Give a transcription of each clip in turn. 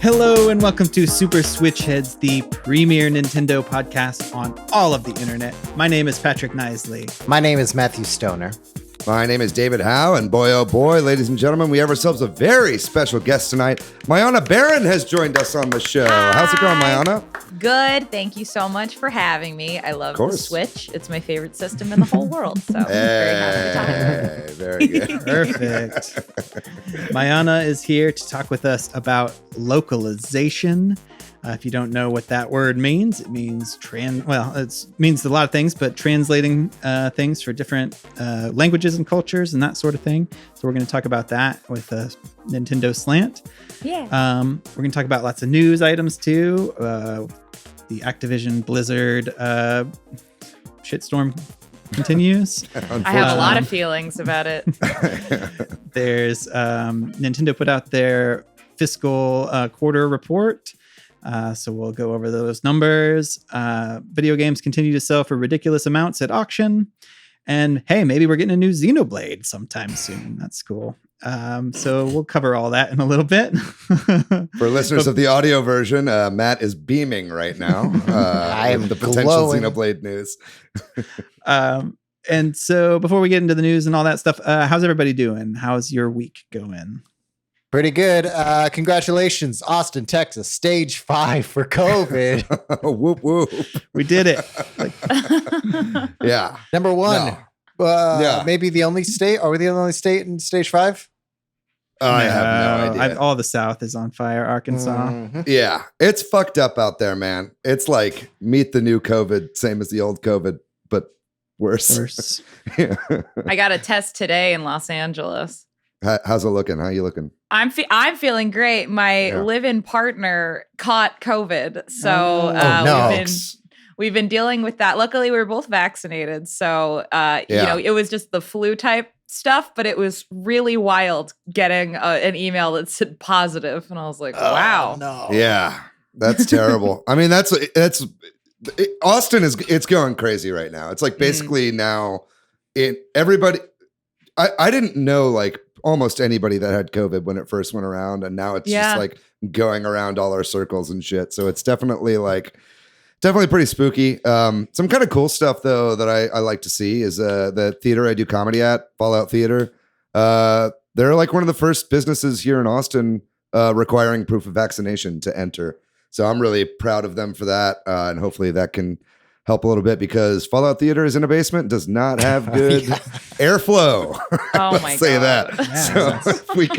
Hello and welcome to Super Switch Headz, the premier Nintendo podcast on all of the internet. My name is Patrick Knisley. My name is Matthew Stoner. My name is David Howe, and boy, oh boy, ladies and gentlemen, we have ourselves a very special guest tonight. Mayanna Berrin has joined us on the show. Hi. How's it going, Mayanna? Good. Thank you so much for having me. I love the Switch. It's my favorite system in the whole world. So I'm very happy to talk. Very good. Perfect. Mayanna is here to talk with us about localization. If you don't know what that word means, it means it means a lot of things, but translating things for different languages and cultures and that sort of thing. So we're going to talk about that with a Nintendo slant. Yeah. We're going to talk about lots of news items too. The Activision Blizzard shitstorm continues. I have a lot of feelings about it. There's Nintendo put out their fiscal quarter report. So we'll go over those numbers. Video games continue to sell for ridiculous amounts at auction. And hey, maybe we're getting a new Xenoblade sometime soon. That's cool. So we'll cover all that in a little bit. For listeners of the audio version, Matt is beaming right now. I am the potential glowing. Xenoblade news. And so before we get into the news and all that stuff, how's everybody doing? How's your week going? Pretty good. Congratulations, Austin, Texas. Stage 5 for COVID. Whoop, whoop. We did it. Yeah. Number one. Yeah. Maybe the only state. Are we the only state in stage 5? I have no idea. All the South is on fire. Arkansas. Mm-hmm. Yeah. It's fucked up out there, man. It's like meet the new COVID, same as the old COVID, but worse. Yeah. I got a test today in Los Angeles. How's it looking? How you looking? I'm feeling great. My live-in partner caught COVID, so we've been dealing with that. Luckily, we were both vaccinated, so it was just the flu type stuff, but it was really wild getting an email that said positive, and I was like, "Wow, no, yeah, that's terrible." I mean, Austin it's going crazy right now. It's like basically now, everybody. I didn't know like almost anybody that had COVID when it first went around, and now it's just like going around all our circles and shit. So it's definitely pretty spooky. Some kind of cool stuff though that I like to see is the theater I do comedy at, Fallout Theater. They're like one of the first businesses here in Austin requiring proof of vaccination to enter. So I'm really proud of them for that, and hopefully that can help a little bit because Fallout Theater is in a basement, does not have good airflow. Oh my God. Say that. Yeah, so if we can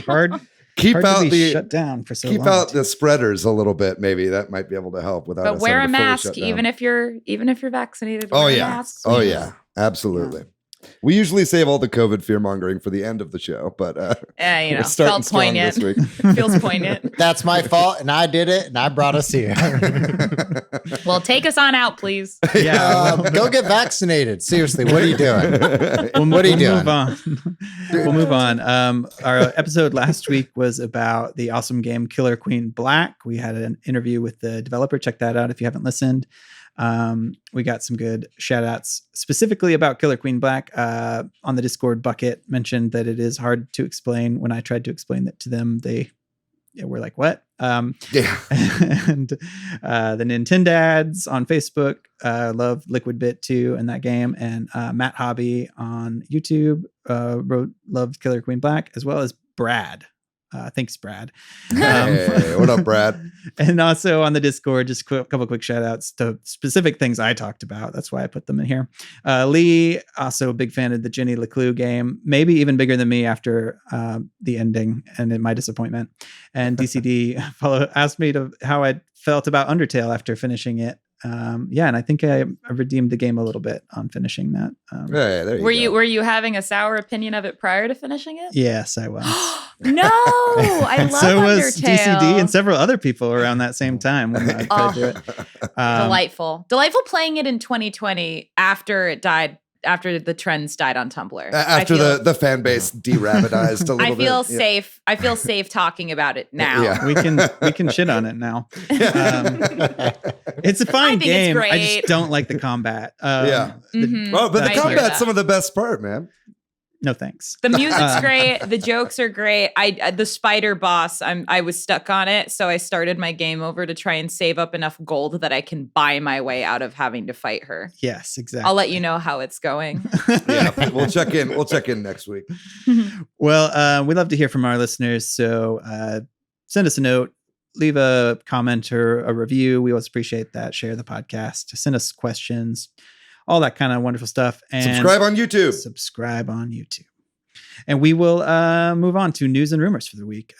keep hard out to be the shut down for so keep long. out the spreaders a little bit, maybe that might be able to help without. But us wear a having to fully mask, shut down. even if you're vaccinated. Oh wear a yeah, mask, yeah, absolutely. We usually save all the COVID fear mongering for the end of the show, but we're starting felt strong poignant. this week. Feels poignant. That's my fault, and I did it, and I brought us here. Well, take us on out, please. Yeah, go get vaccinated. Seriously, what are you doing? What are you doing? We'll move on. Our episode last week was about the awesome game Killer Queen Black. We had an interview with the developer. Check that out if you haven't listened. We got some good shout outs specifically about Killer Queen Black. On the Discord bucket mentioned that it is hard to explain. When I tried to explain that to them, they were like, what? And the Nintendads on Facebook love Liquid Bit 2 and that game. And Matt Hobby on YouTube loved Killer Queen Black, as well as Brad. Thanks, Brad. Hey, what up, Brad? And also on the Discord, just a couple quick shout outs to specific things I talked about. That's why I put them in here. Lee, also a big fan of the Jenny LeClue game, maybe even bigger than me after the ending and in my disappointment. And DCD asked me how I felt about Undertale after finishing it. And I think I redeemed the game a little bit on finishing that. Were you having a sour opinion of it prior to finishing it? Yes, I was. No, I love so Undertale. Was DCD and several other people around that same time when I tried to do it. Delightful playing it in 2020 after it died. After the trends died on Tumblr. After the fan base de-rabidized a little bit. I feel safe. I feel safe talking about it now. Yeah. We can shit on it now. It's a fine game. I just don't like the combat. But the combat's some of the best part, man. No thanks. The music's great. The jokes are great. The spider boss, I was stuck on it, so I started my game over to try and save up enough gold that I can buy my way out of having to fight her. Yes, exactly. I'll let you know how it's going. Yeah, we'll check in. We'll check in next week. Well, we love to hear from our listeners, so send us a note, leave a comment or a review. We always appreciate that. Share the podcast. Send us questions. All that kind of wonderful stuff. And subscribe on YouTube. And we will move on to news and rumors for the week.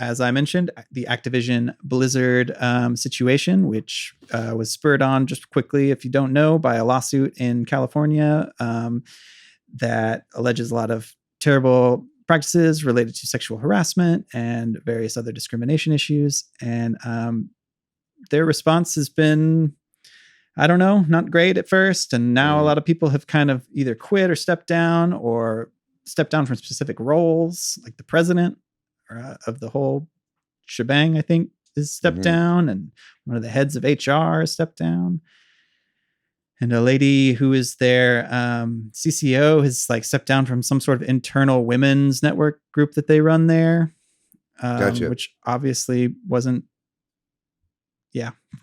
As I mentioned, the Activision Blizzard situation, which was spurred on just quickly, if you don't know, by a lawsuit in California that alleges a lot of terrible practices related to sexual harassment and various other discrimination issues. And their response has been, I don't know, not great at first. And now a lot of people have kind of either quit or stepped down from specific roles, like the president of the whole shebang, I think, is stepped down. And one of the heads of HR stepped down. And a lady who is their CCO has stepped down from some sort of internal women's network group that they run there. Gotcha. Which obviously wasn't,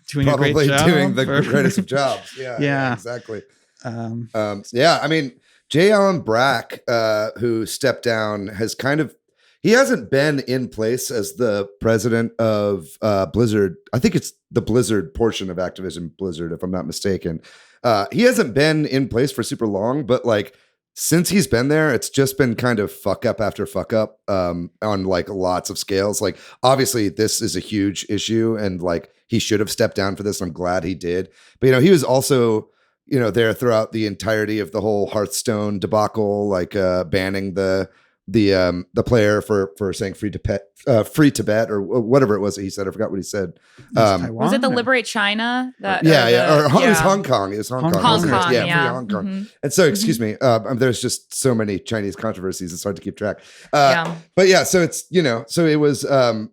doing Probably a great job. Doing the greatest of jobs. Yeah, exactly. I mean, J. Allen Brack, who stepped down, he hasn't been in place as the president of Blizzard. I think it's the Blizzard portion of Activision Blizzard, if I'm not mistaken. He hasn't been in place for super long, but since he's been there, it's just been kind of fuck up after fuck up on lots of scales. Obviously this is a huge issue and he should have stepped down for this. I'm glad he did. But, he was also, there throughout the entirety of the whole Hearthstone debacle, banning the player for saying free Tibet or whatever it was that he said. I forgot what he said. Was it the Liberate China? It was Hong Kong. It was Hong Kong. Free Hong Kong. Mm-hmm. And so, excuse me, there's just so many Chinese controversies. It's hard to keep track. But yeah, so it's, so it was, so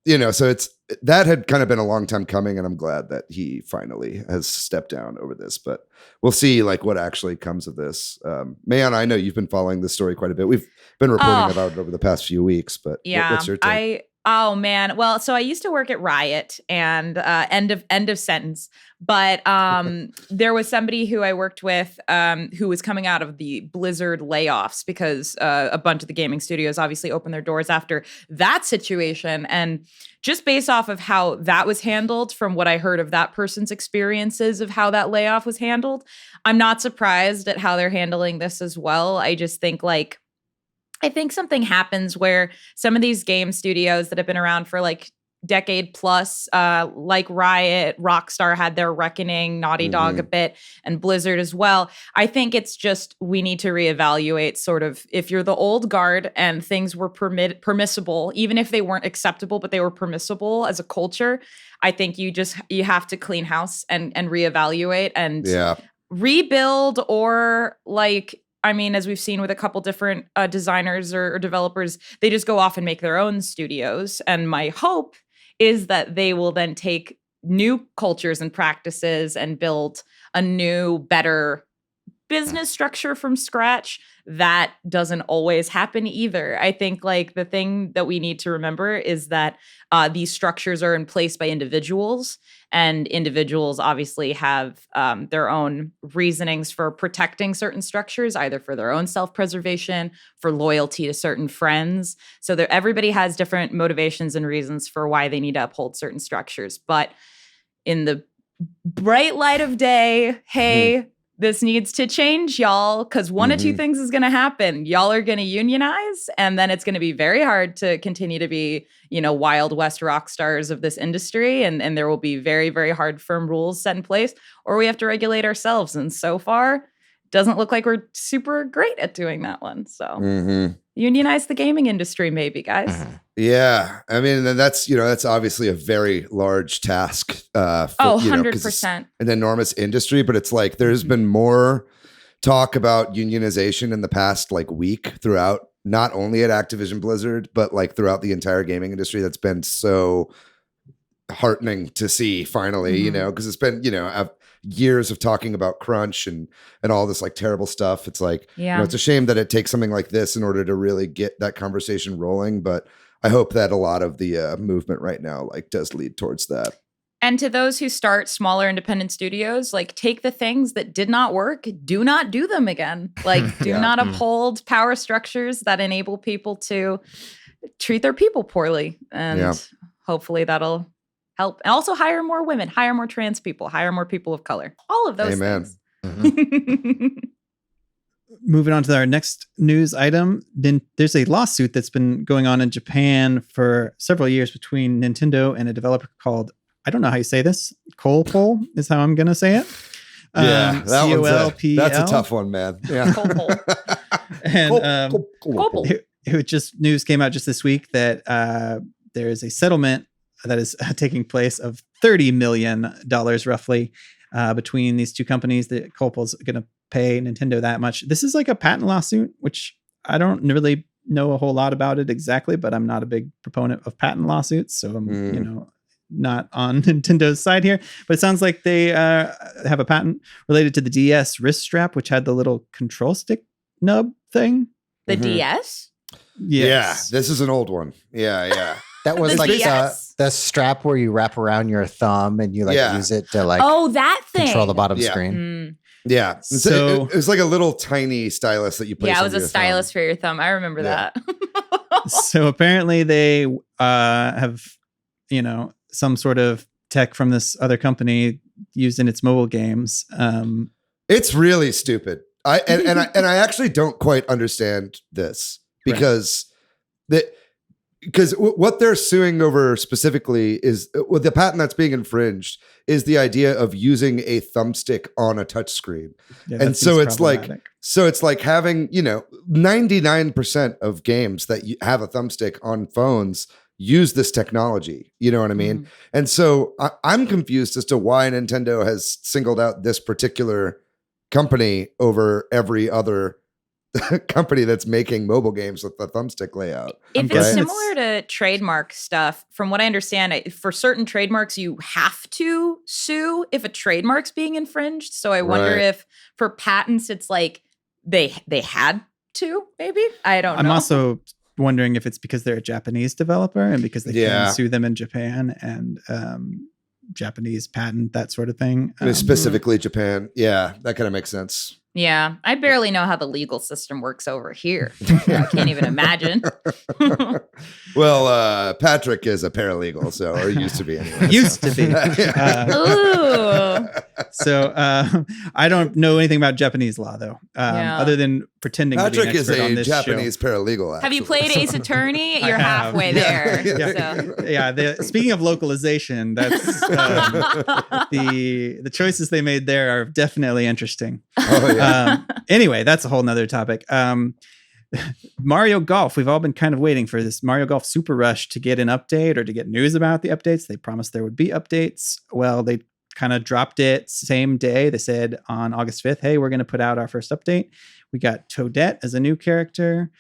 it's, that had kind of been a long time coming, and I'm glad that he finally has stepped down over this, but we'll see what actually comes of this. Mayanna, I know you've been following this story quite a bit. We've been reporting about it over the past few weeks, but what's your take? Oh man. Well, so I used to work at Riot and end of sentence. But there was somebody who I worked with who was coming out of the Blizzard layoffs because a bunch of the gaming studios obviously opened their doors after that situation. And just based off of how that was handled, from what I heard of that person's experiences of how that layoff was handled, I'm not surprised at how they're handling this as well. I just think I think something happens where some of these game studios that have been around for decade plus, like Riot, Rockstar had their reckoning, Naughty Dog a bit, and Blizzard as well. I think it's just, we need to reevaluate sort of, if you're the old guard and things were permissible, even if they weren't acceptable, but they were permissible as a culture, I think you have to clean house and reevaluate and rebuild, or as we've seen with a couple different designers or developers, they just go off and make their own studios. And my hope is that they will then take new cultures and practices and build a new, better business structure from scratch. That doesn't always happen either. I think the thing that we need to remember is that these structures are in place by individuals, and individuals obviously have their own reasonings for protecting certain structures, either for their own self-preservation, for loyalty to certain friends. So everybody has different motivations and reasons for why they need to uphold certain structures. But in the bright light of day, hey, this needs to change, y'all, because one of two things is going to happen. Y'all are going to unionize, and then it's going to be very hard to continue to be, Wild West rock stars of this industry, and there will be very, very hard, firm rules set in place, or we have to regulate ourselves. And so far, doesn't look like we're super great at doing that one. So unionize the gaming industry, maybe, guys. Yeah. I mean, that's obviously a very large task. 100%. An enormous industry, but it's there's been more talk about unionization in the past week throughout, not only at Activision Blizzard, but throughout the entire gaming industry. That's been so heartening to see finally, because it's been, years of talking about crunch and all this like terrible stuff. It's like, it's a shame that it takes something like this in order to really get that conversation rolling. But I hope that a lot of the movement right now like does lead towards that. And to those who start smaller independent studios, like take the things that did not work, do not do them again. Like do not uphold power structures that enable people to treat their people poorly. And hopefully that'll help. And also hire more women, hire more trans people, hire more people of color. All of those things. Mm-hmm. Moving on to our next news item, then there's a lawsuit that's been going on in Japan for several years between Nintendo and a developer called, I don't know how you say this, Colpol is how I'm going to say it. Yeah, Colpl. That's a tough one, man. Yeah. And it just news came out just this week that there is a settlement that is taking place of $30 million roughly between these two companies. That Colpol's going to pay Nintendo that much. This is like a patent lawsuit, which I don't really know a whole lot about it exactly, but I'm not a big proponent of patent lawsuits, so I'm not on Nintendo's side here. But it sounds like they have a patent related to the DS wrist strap, which had the little control stick nub thing. The DS? Yes. Yeah, this is an old one. Yeah. That was like the strap where you wrap around your thumb and you use it to like that thing. Control the bottom screen. Yeah. So it was like a little tiny stylus that you place on your thumb. Yeah, it was a stylus for your thumb. I remember that. So apparently they have, some sort of tech from this other company used in its mobile games. It's really stupid. I actually don't quite understand this because what they're suing over specifically is the patent that's being infringed is the idea of using a thumbstick on a touchscreen. Yeah, and so it's like having, 99% of games that have a thumbstick on phones use this technology. You know what I mean? Mm-hmm. And so I'm confused as to why Nintendo has singled out this particular company over every other company that's making mobile games with the thumbstick layout. If it's similar to trademark stuff, from what I understand, for certain trademarks, you have to sue if a trademark's being infringed. So I wonder if for patents, it's like they had to, maybe? I don't know. I'm also wondering if it's because they're a Japanese developer and because they can sue them in Japan and Japanese patent, that sort of thing. Specifically Japan. Yeah, that kind of makes sense. Yeah, I barely know how the legal system works over here. I can't even imagine. Well, Patrick is a paralegal, or used to be anyway. Used to be. So I don't know anything about Japanese law, though, other than pretending Patrick to be an expert on this is a Japanese paralegal, actually. Have you played Ace Attorney? You're halfway there. Speaking of localization, that's the choices they made there are definitely interesting. Oh, yeah. Anyway, that's a whole nother topic. Mario Golf. We've all been kind of waiting for this Mario Golf Super Rush to get an update or to get news about the updates. They promised there would be updates. Well, they kind of dropped it same day. They said on August 5th, hey, we're going to put out our first update. We got Toadette as a new character,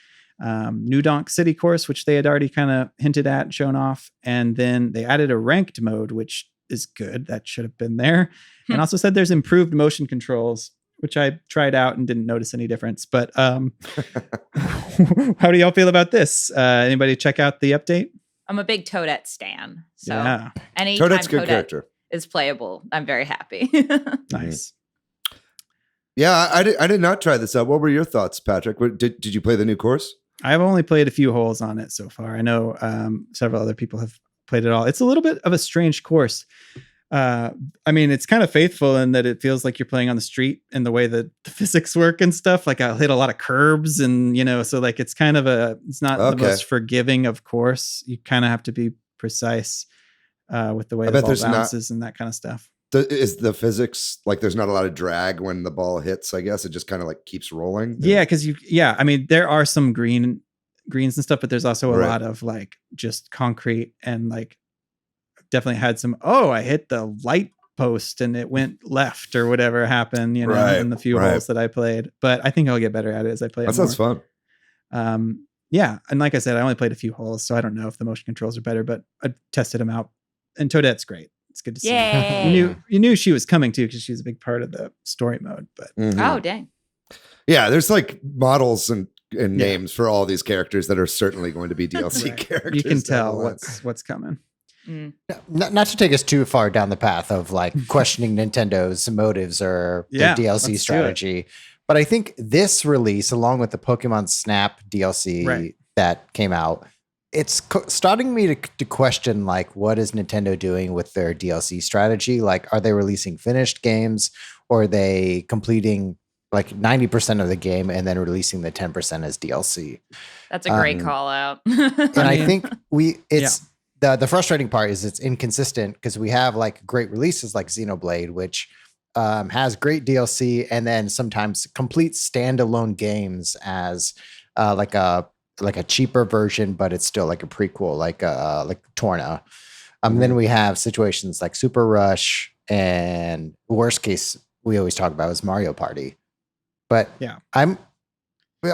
New Donk City Course, which they had already kind of hinted at and shown off. And then they added a ranked mode, which is good. That should have been there. And also said there's improved motion controls, which I tried out and didn't notice any difference. But how do y'all feel about this? Anybody check out the update? I'm a big Toadette stan. So anytime Toadette's a good character is playable, I'm very happy. Nice. Yeah, I did not try this out. What were your thoughts, Patrick? Did you play the new course? I've only played a few holes on it so far. I know several other people have played it all. It's a little bit of a strange course. It's kind of faithful in that it feels like you're playing on the street and the way that the physics work and stuff. Like I'll hit a lot of curbs and, so like it's kind of it's not the most forgiving of course. You kind of have to be precise with the way the ball bounces and that kind of stuff. Is the physics like there's not a lot of drag when the ball hits? I guess it just kind of like keeps rolling. Yeah, because there are some greens and stuff, but there's also a lot of like just concrete and like definitely had some, I hit the light post and it went left or whatever happened, in the few holes that I played. But I think I'll get better at it as I play it more. That sounds fun. And like I said, I only played a few holes, so I don't know if the motion controls are better, but I tested them out. And Toadette's great. It's good to see. You knew she was coming too because she was a big part of the story mode. But oh dang, yeah, there's like models and names for all these characters that are certainly going to be DLC characters. You can tell what's coming. Not to take us too far down the path of like questioning Nintendo's motives or their DLC strategy, but I think this release, along with the Pokemon Snap DLC that came out, it's starting me to question like, what is Nintendo doing with their DLC strategy? Like, are they releasing finished games, or are they completing like 90% of the game and then releasing the 10% as DLC? That's a great call out. And I think the frustrating part is it's inconsistent because we have like great releases like Xenoblade, which has great DLC and then sometimes complete standalone games as like a cheaper version, but it's still like a prequel, like Torna. Then we have situations like Super Rush, and worst case we always talk about is Mario Party. But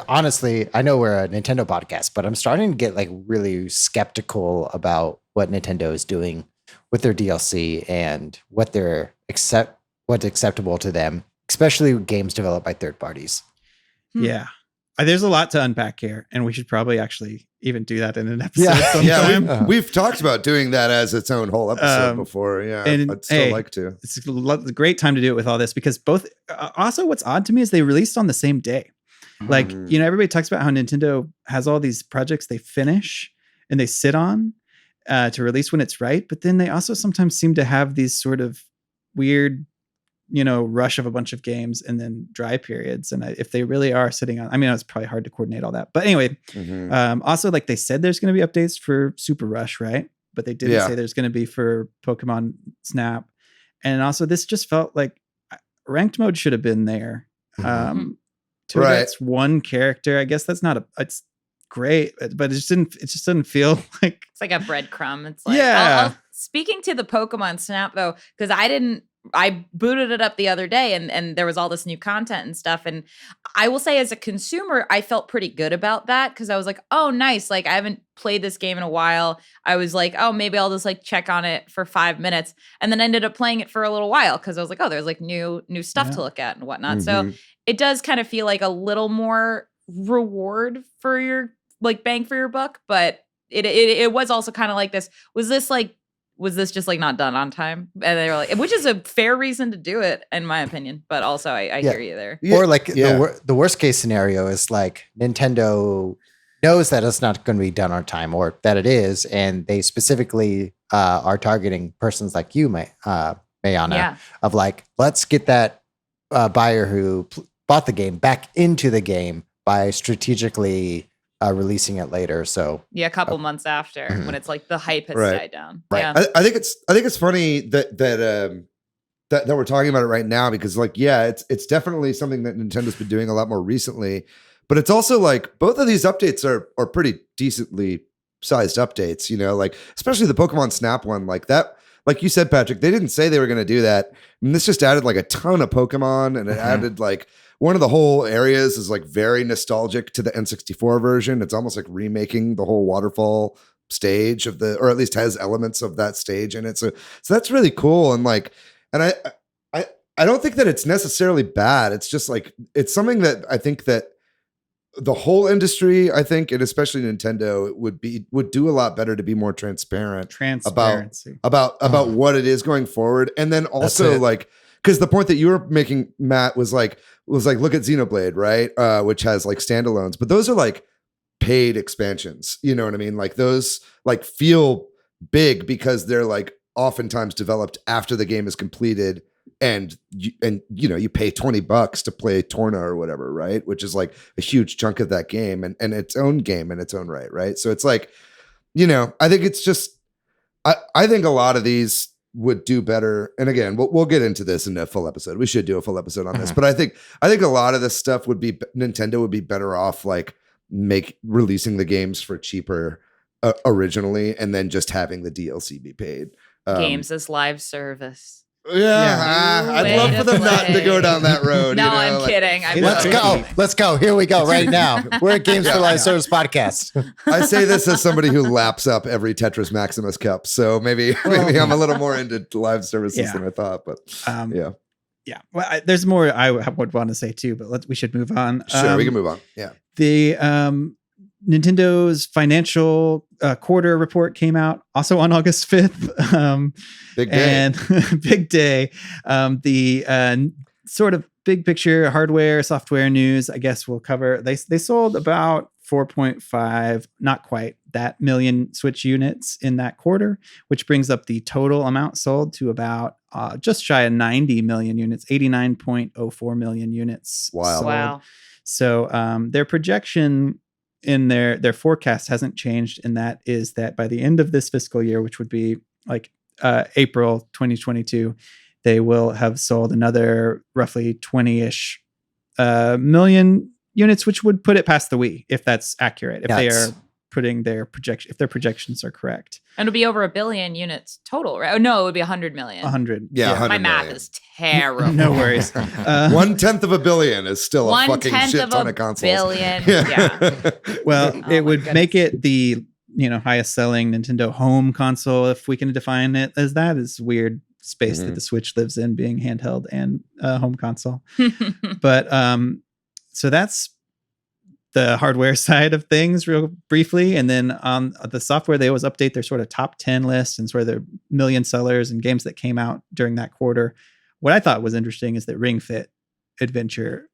honestly, I know we're a Nintendo podcast, but I'm starting to get like really skeptical about what Nintendo is doing with their DLC and what's acceptable to them, especially games developed by third parties. Yeah. There's a lot to unpack here, and we should probably actually even do that in an episode sometime. Yeah, we've talked about doing that as its own whole episode before. Yeah, and I'd still like to. It's a great time to do it with all this because both. Also, what's odd to me is they released on the same day. Like, everybody talks about how Nintendo has all these projects they finish and they sit on to release when it's right, but then they also sometimes seem to have these sort of weird, rush of a bunch of games and then dry periods. And if they really are sitting on, it's probably hard to coordinate all that. But anyway, also like they said, there's going to be updates for Super Rush, right? But they didn't say there's going to be for Pokemon Snap. And also this just felt like ranked mode should have been there. That's one character. I guess that's it's great, but it just didn't feel like it's like a breadcrumb. It's like, speaking to the Pokemon Snap though, because I booted it up the other day and there was all this new content and stuff. And I will say as a consumer, I felt pretty good about that because I was like, oh, nice. Like I haven't played this game in a while. I was like, oh, maybe I'll just like check on it for 5 minutes. And then I ended up playing it for a little while because I was like, oh, there's like new stuff to look at and whatnot. So it does kind of feel like a little more reward for your like bang for your buck. But it was also kind of like this. Was this just like not done on time? And they were like, which is a fair reason to do it, in my opinion. But also, I hear you there. Or like the worst case scenario is like Nintendo knows that it's not going to be done on time, or that it is, and they specifically are targeting persons like you, Mayanna, of like, let's get that buyer who bought the game back into the game by strategically releasing it later. So a couple months after when it's like the hype has died down. Right. Yeah. I think it's funny that we're talking about it right now because like, it's definitely something that Nintendo's been doing a lot more recently, but it's also like both of these updates are pretty decently sized updates, like especially the Pokemon Snap one, like that, like you said, Patrick, they didn't say they were going to do that. And this just added like a ton of Pokemon, and it added like, one of the whole areas is like very nostalgic to the N64 version. It's almost like remaking the whole waterfall stage or at least has elements of that stage in it. So that's really cool. And like, and I don't think that it's necessarily bad. It's just like, it's something that I think that the whole industry, I think, and especially Nintendo would do a lot better to be more transparent about what it is going forward. And then also like, because the point that you were making, Matt, was like, look at Xenoblade, right? Which has like standalones, but those are like paid expansions. You know what I mean? Like those like feel big because they're like oftentimes developed after the game is completed, and you pay $20 to play Torna or whatever, right? Which is like a huge chunk of that game and its own game in its own right, right? So it's like, I think it's just, I think a lot of these would do better. And again, we'll get into this in a full episode. We should do a full episode on this, but I think a lot of this stuff Nintendo would be better off like releasing the games for cheaper originally, and then just having the DLC be paid. Games as live service. I'd love for them not to go down that road. No, I'm kidding. Let's go. Here we go right now. We're at Games for Live Service podcast. I say this as somebody who laps up every Tetris Maximus Cup, so maybe I'm a little more into live services than I thought. But yeah. Well, there's more I would want to say too, but we should move on. Sure, we can move on. Yeah. The Nintendo's financial quarter report came out also on August 5th. Big day. And big day. The sort of big picture hardware, software news, I guess we'll cover. They sold about 4.5, not quite that million Switch units in that quarter, which brings up the total amount sold to about just shy of 90 million units, 89.04 million units. Wow. So their projection in their forecast hasn't changed, and that is that by the end of this fiscal year, which would be like April 2022, they will have sold another roughly 20-ish million units, which would put it past the Wii, if that's accurate, if they are putting their projection, if their projections are correct. And it'll be over 1 billion units total, right? Oh, no, it would be 100 million. 100. Yeah, 100 my math million. is terrible. No worries. 1/10 of a billion is still a fucking shit ton of consoles. Billion. Yeah. Well, it would make it the highest selling Nintendo home console, if we can define it as that. Is weird space that the Switch lives in, being handheld and home console. But so that's the hardware side of things real briefly. And then on the software, they always update their sort of top 10 list and sort of their million sellers and games that came out during that quarter. What I thought was interesting is that Ring Fit Adventure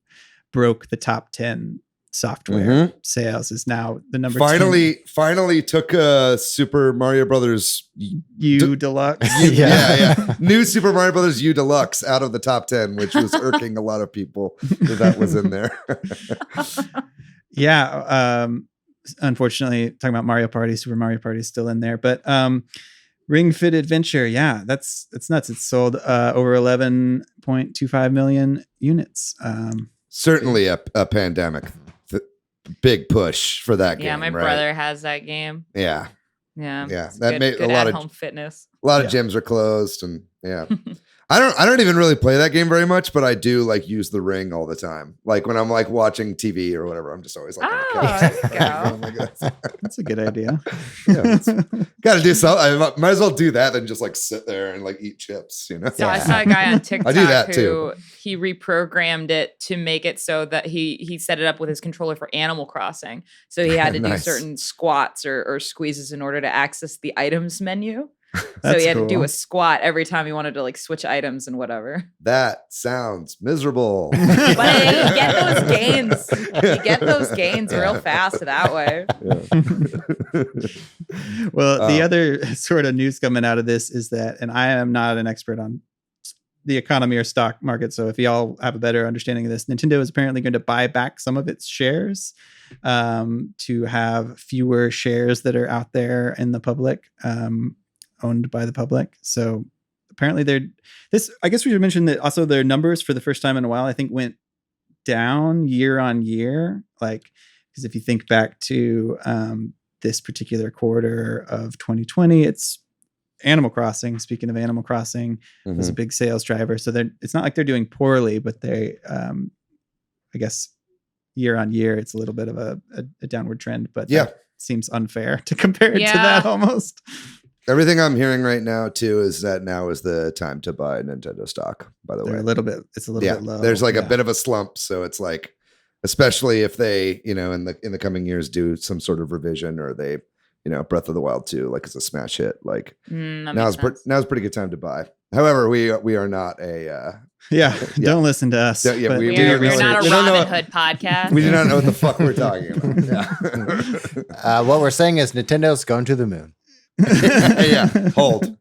broke the top 10 software sales, is now the number 10. Finally took Super Mario Brothers U Deluxe. Yeah. New Super Mario Brothers U Deluxe out of the top 10, which was irking a lot of people that was in there. Yeah. Unfortunately, talking about Mario Party, Super Mario Party is still in there, but Ring Fit Adventure, that's nuts. It's sold over 11.25 million units. Certainly a pandemic big push for that game. Yeah, my brother has that game. Yeah. That made a lot of home fitness. A lot of gyms are closed, and I don't even really play that game very much, but I do like use the Ring all the time. Like when I'm like watching TV or whatever, I'm just always like, that's a good idea. Got to do something. I might as well do that than just like sit there and like eat chips, So I saw a guy on TikTok I do that too. He reprogrammed it to make it so that he set it up with his controller for Animal Crossing. So he had to do certain squats or squeezes in order to access the items menu. So he had to do a squat every time he wanted to like switch items and whatever. That sounds miserable. But hey, you get those gains. You get those gains real fast that way. Well, the other sort of news coming out of this is that, and I am not an expert on the economy or stock market, so if y'all have a better understanding of this, Nintendo is apparently going to buy back some of its shares to have fewer shares that are out there in the public. Owned by the public. So apparently I guess we should mention that also their numbers for the first time in a while, I think, went down year on year. Like, because if you think back to this particular quarter of 2020, it's Animal Crossing. Speaking of Animal Crossing, was a big sales driver. So it's not like they're doing poorly, but they, I guess year on year, it's a little bit of a downward trend, but that seems unfair to compare it to that almost. Everything I'm hearing right now too is that now is the time to buy Nintendo stock. By the way, it's a little bit low. There's like a bit of a slump, so it's like, especially if they, in the coming years do some sort of revision, or they, Breath of the Wild 2, like it's a smash hit. Like now's a pretty good time to buy. However, we are not a don't listen to us. We're not a Robin Hood podcast. We do not know what the fuck we're talking about. What we're saying is Nintendo's going to the moon. Hold.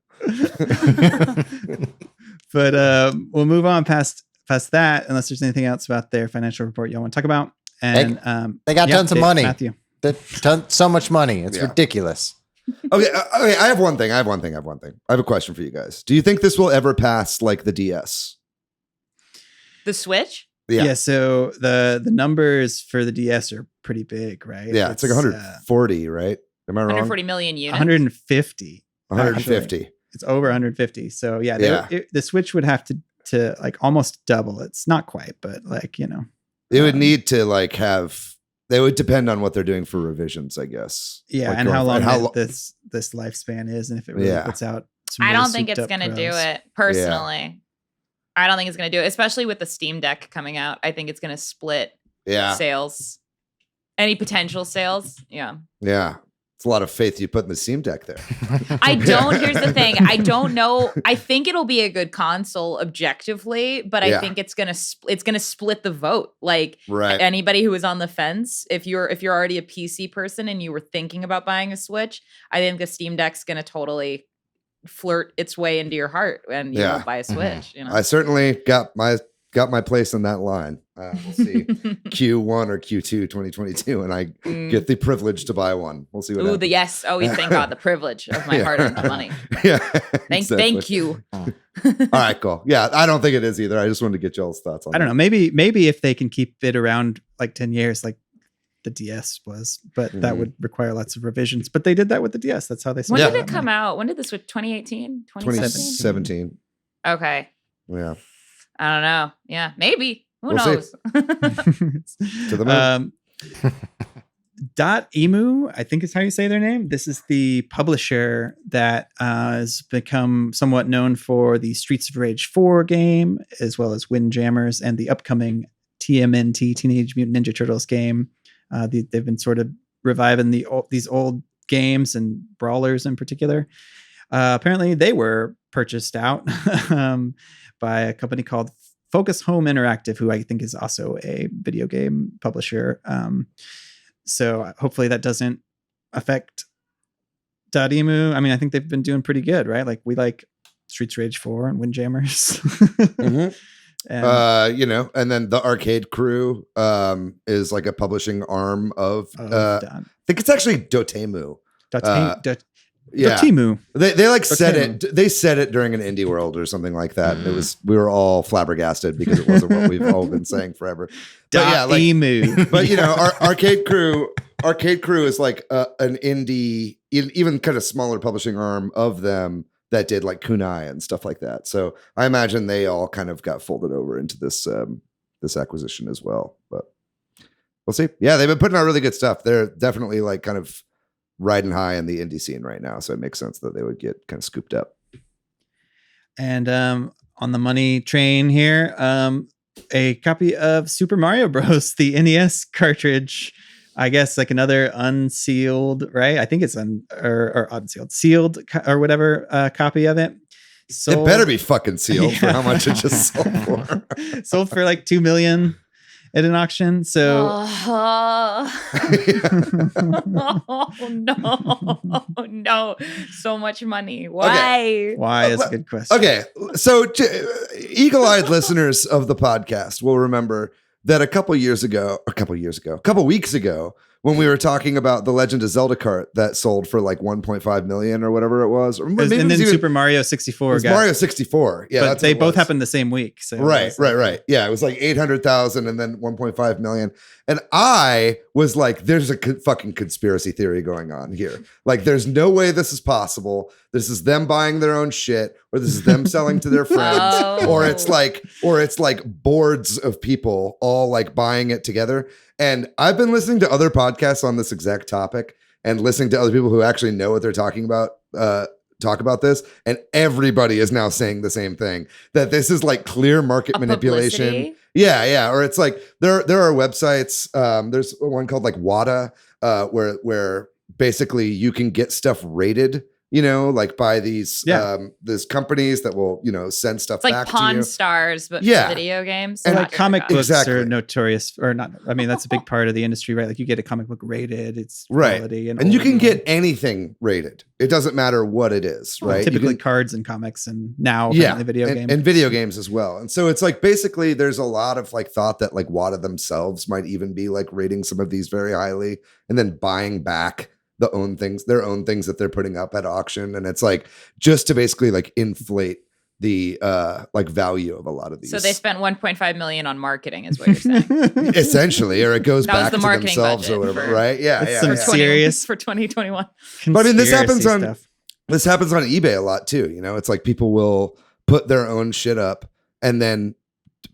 But we'll move on past that, unless there's anything else about their financial report y'all want to talk about. And they got tons of money. Matthew. So much money. It's ridiculous. Okay. I have one thing. I have a question for you guys. Do you think this will ever pass like the DS? The Switch? Yeah. So the numbers for the DS are pretty big, right? Yeah, it's like 140, right? Am I wrong? 140 million units. 150. 150. It's over 150. So yeah, the Switch would have to like almost double. It's not quite, but like, you know, they would need to like they would depend on what they're doing for revisions, I guess. Yeah, like and how long this lifespan is, and if it really puts out. I don't think it's going to do it personally. Yeah. I don't think it's going to do it, especially with the Steam Deck coming out. I think it's going to split sales. Any potential sales. Yeah. Yeah. It's a lot of faith you put in the Steam Deck there. Here's the thing. I don't know. I think it'll be a good console objectively, but I think it's going to split the vote. Like anybody who was on the fence, if you're already a PC person and you were thinking about buying a Switch, I think the Steam Deck's going to totally flirt its way into your heart and you know, buy a Switch. You know? I certainly got my place in that line. We'll see Q1 or Q2 2022, and I get the privilege to buy one. We'll see what happens. Thank God, the privilege of my hard-earned money. Yeah, thank you. All right, cool. Yeah, I don't think it is either. I just wanted to get y'all's thoughts on it. I don't know. Maybe if they can keep it around like 10 years, like the DS was, but that would require lots of revisions. But they did that with the DS. That's how they. When did it come out? When did this? 2018, 2017. Okay. Yeah. I don't know. Yeah, maybe. Who knows? To the moon. .emu, I think is how you say their name. This is the publisher that has become somewhat known for the Streets of Rage 4 game, as well as Windjammers and the upcoming TMNT, Teenage Mutant Ninja Turtles game. They've been sort of reviving these old games and brawlers in particular. Apparently, they were purchased out by a company called Focus Home Interactive, who I think is also a video game publisher. So hopefully that doesn't affect .emu. I mean, I think they've been doing pretty good, right? Like we like Streets Rage 4 and Windjammers. And then the Arcade Crew is like a publishing arm of I think it's actually Dotemu. Dotemu. They like said it. They said it during an Indie World or something like that. And we were all flabbergasted because it wasn't what we've all been saying forever. Dotemu. But you know, our Arcade Crew is like an indie, even kind of smaller publishing arm of them that did like Kunai and stuff like that. So I imagine they all kind of got folded over into this this acquisition as well. But we'll see. Yeah, they've been putting out really good stuff. They're definitely like kind of riding high in the indie scene right now. So it makes sense that they would get kind of scooped up. And on the money train here, a copy of Super Mario Bros. The NES cartridge. I guess like another unsealed, right? I think it's or unsealed, sealed or whatever copy of it. It better be fucking sealed for how much it just sold for. Sold for like $2 million at an auction. So no, so much money. Why? Why is a good question. Okay, so eagle-eyed listeners of the podcast will remember that a couple weeks ago, when we were talking about the Legend of Zelda cart that sold for like 1.5 million or whatever it was, and then Super Mario 64. Mario 64, yeah, but they both happened the same week. So right. Yeah, it was like 800,000 and then 1.5 million. And I was like, "There's a fucking conspiracy theory going on here. Like, there's no way this is possible. This is them buying their own shit, or this is them selling to their friends, or it's like boards of people all like buying it together." And I've been listening to other podcasts on this exact topic and listening to other people who actually know what they're talking about, talk about this. And everybody is now saying the same thing, that this is like clear market manipulation. Publicity? Yeah. Or it's like, there are websites. There's one called like WADA, where basically you can get stuff rated, you know, like by these companies that will, you know, send stuff back to you. Pawn Stars, but for video games. And like comic books are notorious, or not. I mean, that's a big part of the industry, right? Like you get a comic book rated, it's quality, and you can get anything rated. It doesn't matter what it is, right? Typically cards and comics, and now video games and video games as well. And so it's like basically there's a lot of like thought that like WADA themselves might even be like rating some of these very highly and then buying back their own things that they're putting up at auction. And it's like just to basically like inflate the like value of a lot of these. So they spent 1.5 million on marketing is what you're saying. Essentially, or it goes back to themselves or whatever, right? Yeah. Some serious for 2021. But I mean, this happens on This happens on eBay a lot too. You know, it's like people will put their own shit up and then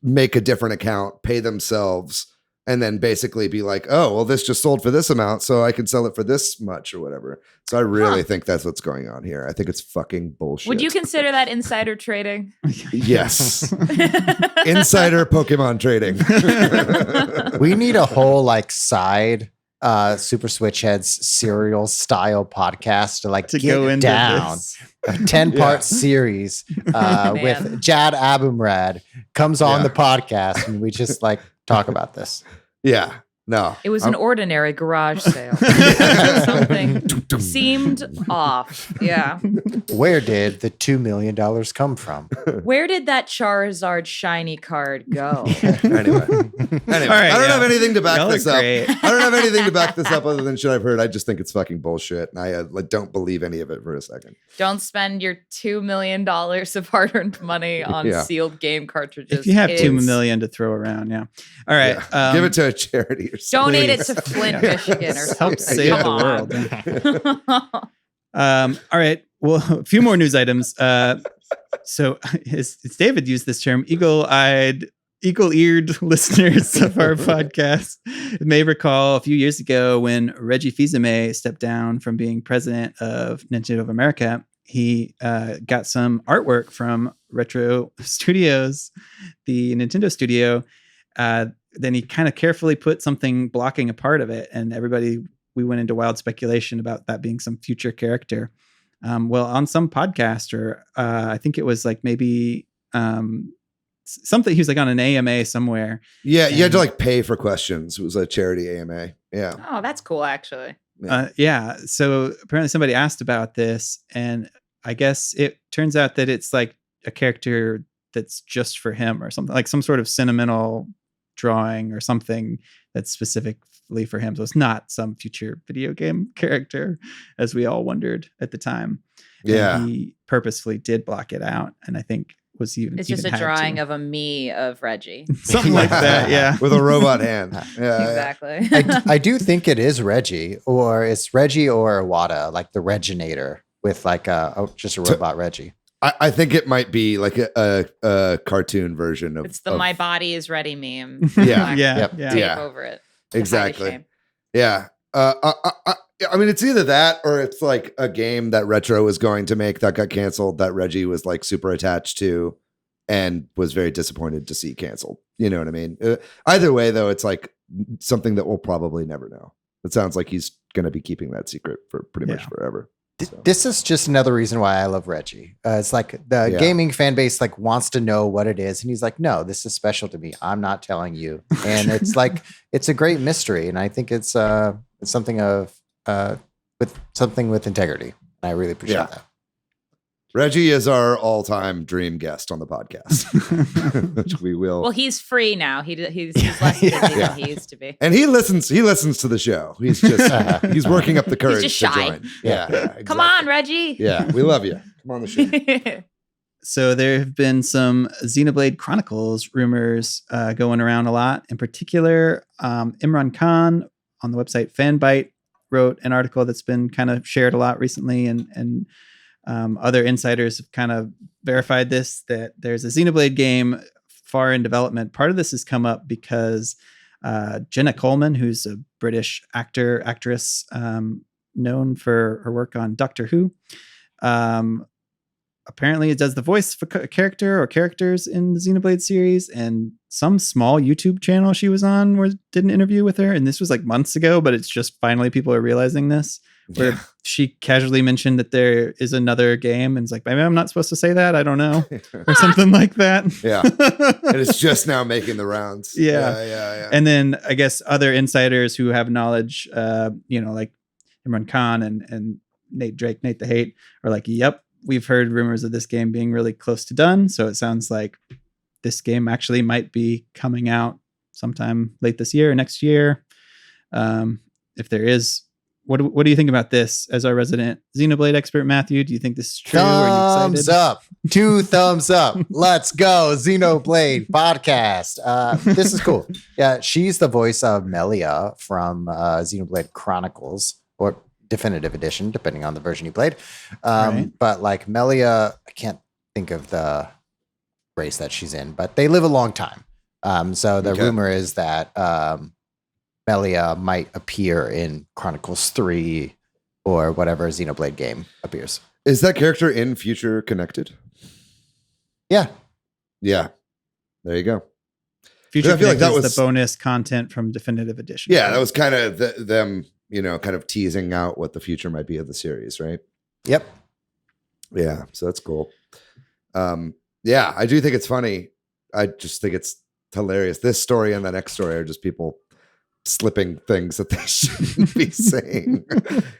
make a different account, pay themselves, and then basically be like, oh, well, this just sold for this amount, so I can sell it for this much or whatever. So I really think that's what's going on here. I think it's fucking bullshit. Would you consider that insider trading? Yes. Insider Pokemon trading. We need a whole like side Super Switch Headz serial style podcast to get go into down. This. A 10-part series with Jad Abumrad comes on the podcast and we just like talk about this. Yeah. No. It was an ordinary garage sale. Something seemed off. Yeah. Where did the $2 million come from? Where did that Charizard shiny card go? Anyway, right, I don't have anything to back Y'all this are up. great. I don't have anything to back this up other than shit I've heard. I just think it's fucking bullshit, and I don't believe any of it for a second. Don't spend your $2 million of hard-earned money on sealed game cartridges. If you have $2 million to throw around, yeah. All right, give it to a charity or something. Donate it to Flint, Michigan, or something. Help save the world. All right. Well, a few more news items. So it's David used this term, eagle-eared listeners of our podcast may recall a few years ago when Reggie Fils-Aimé stepped down from being president of Nintendo of America. He got some artwork from Retro Studios, the Nintendo studio. Then he kind of carefully put something blocking a part of it, and we went into wild speculation about that being some future character. Well, on some podcast, or I think it was like maybe something, he was like on an AMA somewhere. Yeah, you had to like pay for questions. It was a charity AMA. Yeah. Oh, that's cool, actually. Yeah. So apparently somebody asked about this, and I guess it turns out that it's like a character that's just for him or something, like some sort of sentimental drawing or something that's specifically for him. So it's not some future video game character, as we all wondered at the time. Yeah. And he purposefully did block it out, and I think was even it's just a drawing of a me of Reggie. Something like that, yeah. With a robot hand. Yeah, exactly. I do think it is Reggie, or it's Reggie or Iwata, like the Reginator with like just a robot Reggie. I think it might be like a cartoon version of it's the "My Body Is Ready" meme. Yeah. Take over it. Exactly. Yeah. I mean, it's either that or it's like a game that Retro was going to make that got canceled that Reggie was like super attached to and was very disappointed to see canceled. You know what I mean? Either way, though, it's like something that we'll probably never know. It sounds like he's going to be keeping that secret for pretty much forever. So. This is just another reason why I love Reggie. It's like the gaming fan base like wants to know what it is, and he's like, "No, this is special to me. I'm not telling you." And it's like it's a great mystery, and I think it's something with integrity. I really appreciate that. Reggie is our all-time dream guest on the podcast, which we will. Well, he's free now. He's less busy than he used to be, and he listens to the show. He's just he's working up the courage he's just shy. to join. Yeah, exactly. Come on, Reggie. Yeah, we love you. Come on the show. So there have been some Xenoblade Chronicles rumors going around a lot. In particular, Imran Khan on the website Fanbyte wrote an article that's been kind of shared a lot recently, and other insiders have kind of verified this, that there's a Xenoblade game far in development. Part of this has come up because Jenna Coleman, who's a British actress known for her work on Doctor Who, apparently it does the voice for a character or characters in the Xenoblade series, and some small YouTube channel she was on did an interview with her, and this was like months ago, but it's just finally people are realizing this. Where she casually mentioned that there is another game, and it's like, maybe I'm not supposed to say that, I don't know, or something like that. Yeah, and it's just now making the rounds. Yeah. And then I guess other insiders who have knowledge, like Imran Khan and Nate the Hate, are like, yep, we've heard rumors of this game being really close to done. So it sounds like this game actually might be coming out sometime late this year or next year. If there is. What do you think about this as our resident Xenoblade expert, Matthew? Do you think this is true? Are you excited? Thumbs up. 2 thumbs up. Let's go. Xenoblade podcast. This is cool. Yeah, she's the voice of Melia from Xenoblade Chronicles, or definitive edition, depending on the version you played. But like Melia, I can't think of the race that she's in, but they live a long time. So the rumor is that Melia might appear in Chronicles 3 or whatever Xenoblade game appears. Is that character in Future Connected? Yeah. Yeah. There you go. Future Connected like that was the bonus content from Definitive Edition. Yeah, that was kind of them, kind of teasing out what the future might be of the series, right? Yep. Yeah, so that's cool. Yeah, I do think it's funny. I just think it's hilarious. This story and the next story are just people slipping things that they shouldn't be saying.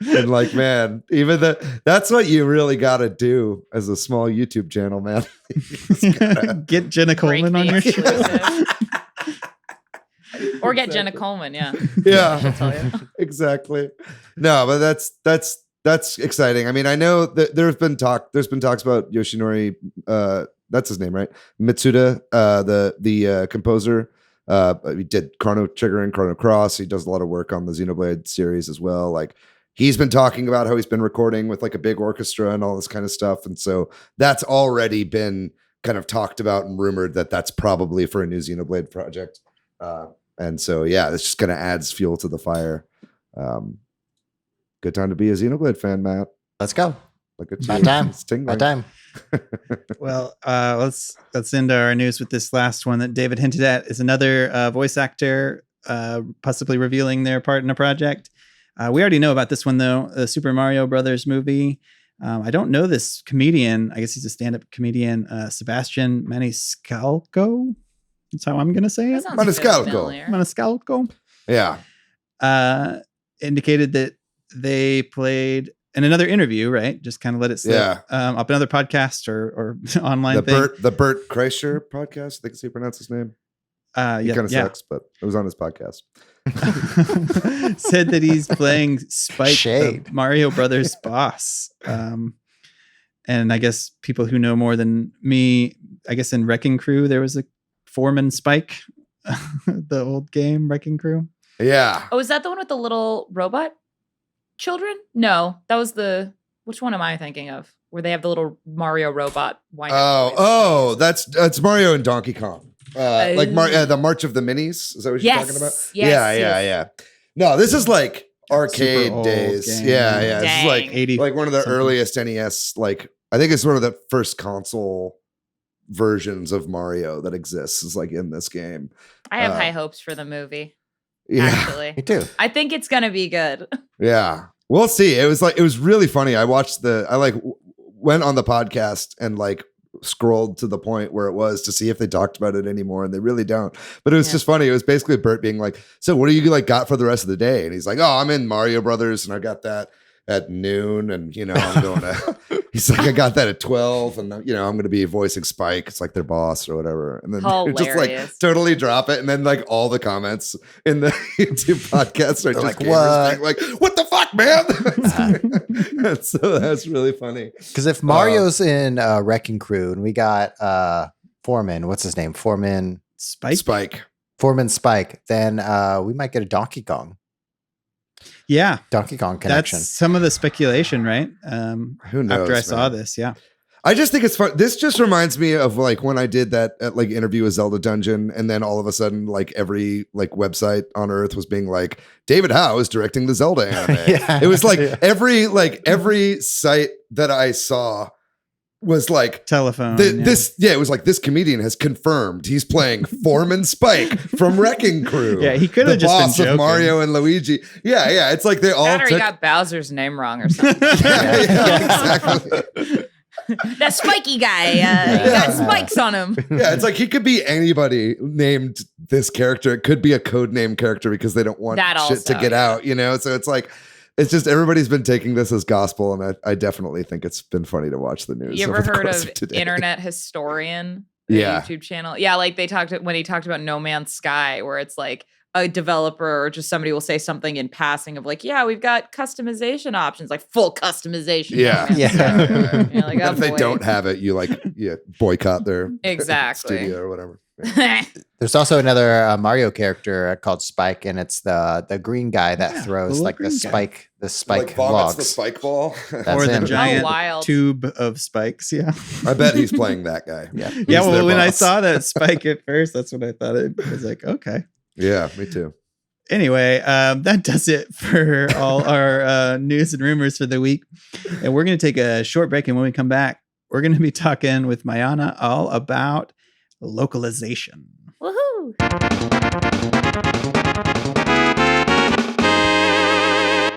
And like, man, even that's what you really got to do as a small YouTube channel, man. Get Jenna Coleman on your show. Or get Jenna Coleman, yeah. Yeah, exactly. No, but that's exciting. I mean, I know that there's been talks about Yoshinori, that's his name, right? Mitsuda, the composer. He did Chrono Trigger and Chrono Cross. He does a lot of work on the Xenoblade series as well. Like, he's been talking about how he's been recording with like a big orchestra and all this kind of stuff. And so that's already been kind of talked about and rumored that that's probably for a new Xenoblade project. And so, yeah, this just kind of adds fuel to the fire. Good time to be a Xenoblade fan, Matt. Let's go. Look at you. About time. Well, let's end our news with this last one that David hinted at is another voice actor possibly revealing their part in a project. We already know about this one, though, the Super Mario Brothers movie. I don't know this comedian. I guess he's a stand-up comedian, Sebastian Maniscalco. That's how I'm going to say it. Maniscalco. Yeah. Indicated that they played in another interview, right? Just kind of let it slip up another podcast or online thing. The Bert Kreischer podcast. I think that's how you pronounce his name. He kind of sucks, but it was on his podcast. Said that he's playing Spike, the Mario Brothers boss. And I guess people who know more than me, I guess in Wrecking Crew, there was a Foreman Spike, the old game Wrecking Crew. Yeah. Oh, is that the one with the little robot children? No, that was which one am I thinking of? Where they have the little Mario robot. That's Mario and Donkey Kong. The March of the Minis. Is that what you're talking about? Yeah. No, this is like arcade days. Game. Yeah. This is like 80, like one of the earliest NES. Like, I think it's one of the first console versions of Mario that exists. Is like in this game. I have high hopes for the movie. Yeah, actually, me too. I think it's gonna be good. Yeah, we'll see. It was really funny. I went on the podcast and like scrolled to the point where it was to see if they talked about it anymore, and they really don't. But it was just funny. It was basically Bert being like, "So what do you like got for the rest of the day?" And he's like, "Oh, I'm in Mario Brothers, and I got that at noon, and I'm going to." He's like, "I got that at 12, and I'm going to be voicing Spike. It's like their boss or whatever." And then just like totally drop it, and then like all the comments in the YouTube podcast are just like, "What? Being like, what the fuck, man?" So that's really funny. Because if Mario's in Wrecking Crew, and we got Foreman, what's his name? Foreman Spike. Foreman Spike. Then we might get a Donkey Kong. Yeah. Donkey Kong connection. That's some of the speculation, right? Who knows? After I saw this, yeah. I just think it's fun. This just reminds me of like when I did that like interview with Zelda Dungeon, and then all of a sudden, like every like website on Earth was being like, David Howe is directing the Zelda anime. It was like every site that I saw was like telephone. It was like, this comedian has confirmed he's playing Foreman Spike from Wrecking Crew. Yeah, he could have just been joking. Of Mario and Luigi. Yeah. It's like they all got Bowser's name wrong or something. Exactly. That spiky guy, he got spikes on him. Yeah, it's like he could be anybody named this character. It could be a code name character because they don't want shit to get out, So it's like, it's just everybody's been taking this as gospel, and I definitely think it's been funny to watch the news. You ever heard of Internet Historian? YouTube channel? Yeah, like when he talked about No Man's Sky, where it's like a developer or just somebody will say something in passing of like, yeah, we've got customization options, like full customization. Yeah. Like, if they don't have it, you boycott their exactly studio or whatever. There's also another Mario character called Spike, and it's the green guy that throws like the spike logs. The spike ball. Or the giant tube of spikes. Yeah. I bet he's playing that guy. Yeah. Well, when I saw that spike at first, that's what I thought. It was like, okay. Yeah, me too. Anyway, that does it for all our news and rumors for the week. And we're going to take a short break. And when we come back, we're going to be talking with Mayanna all about localization. Woohoo!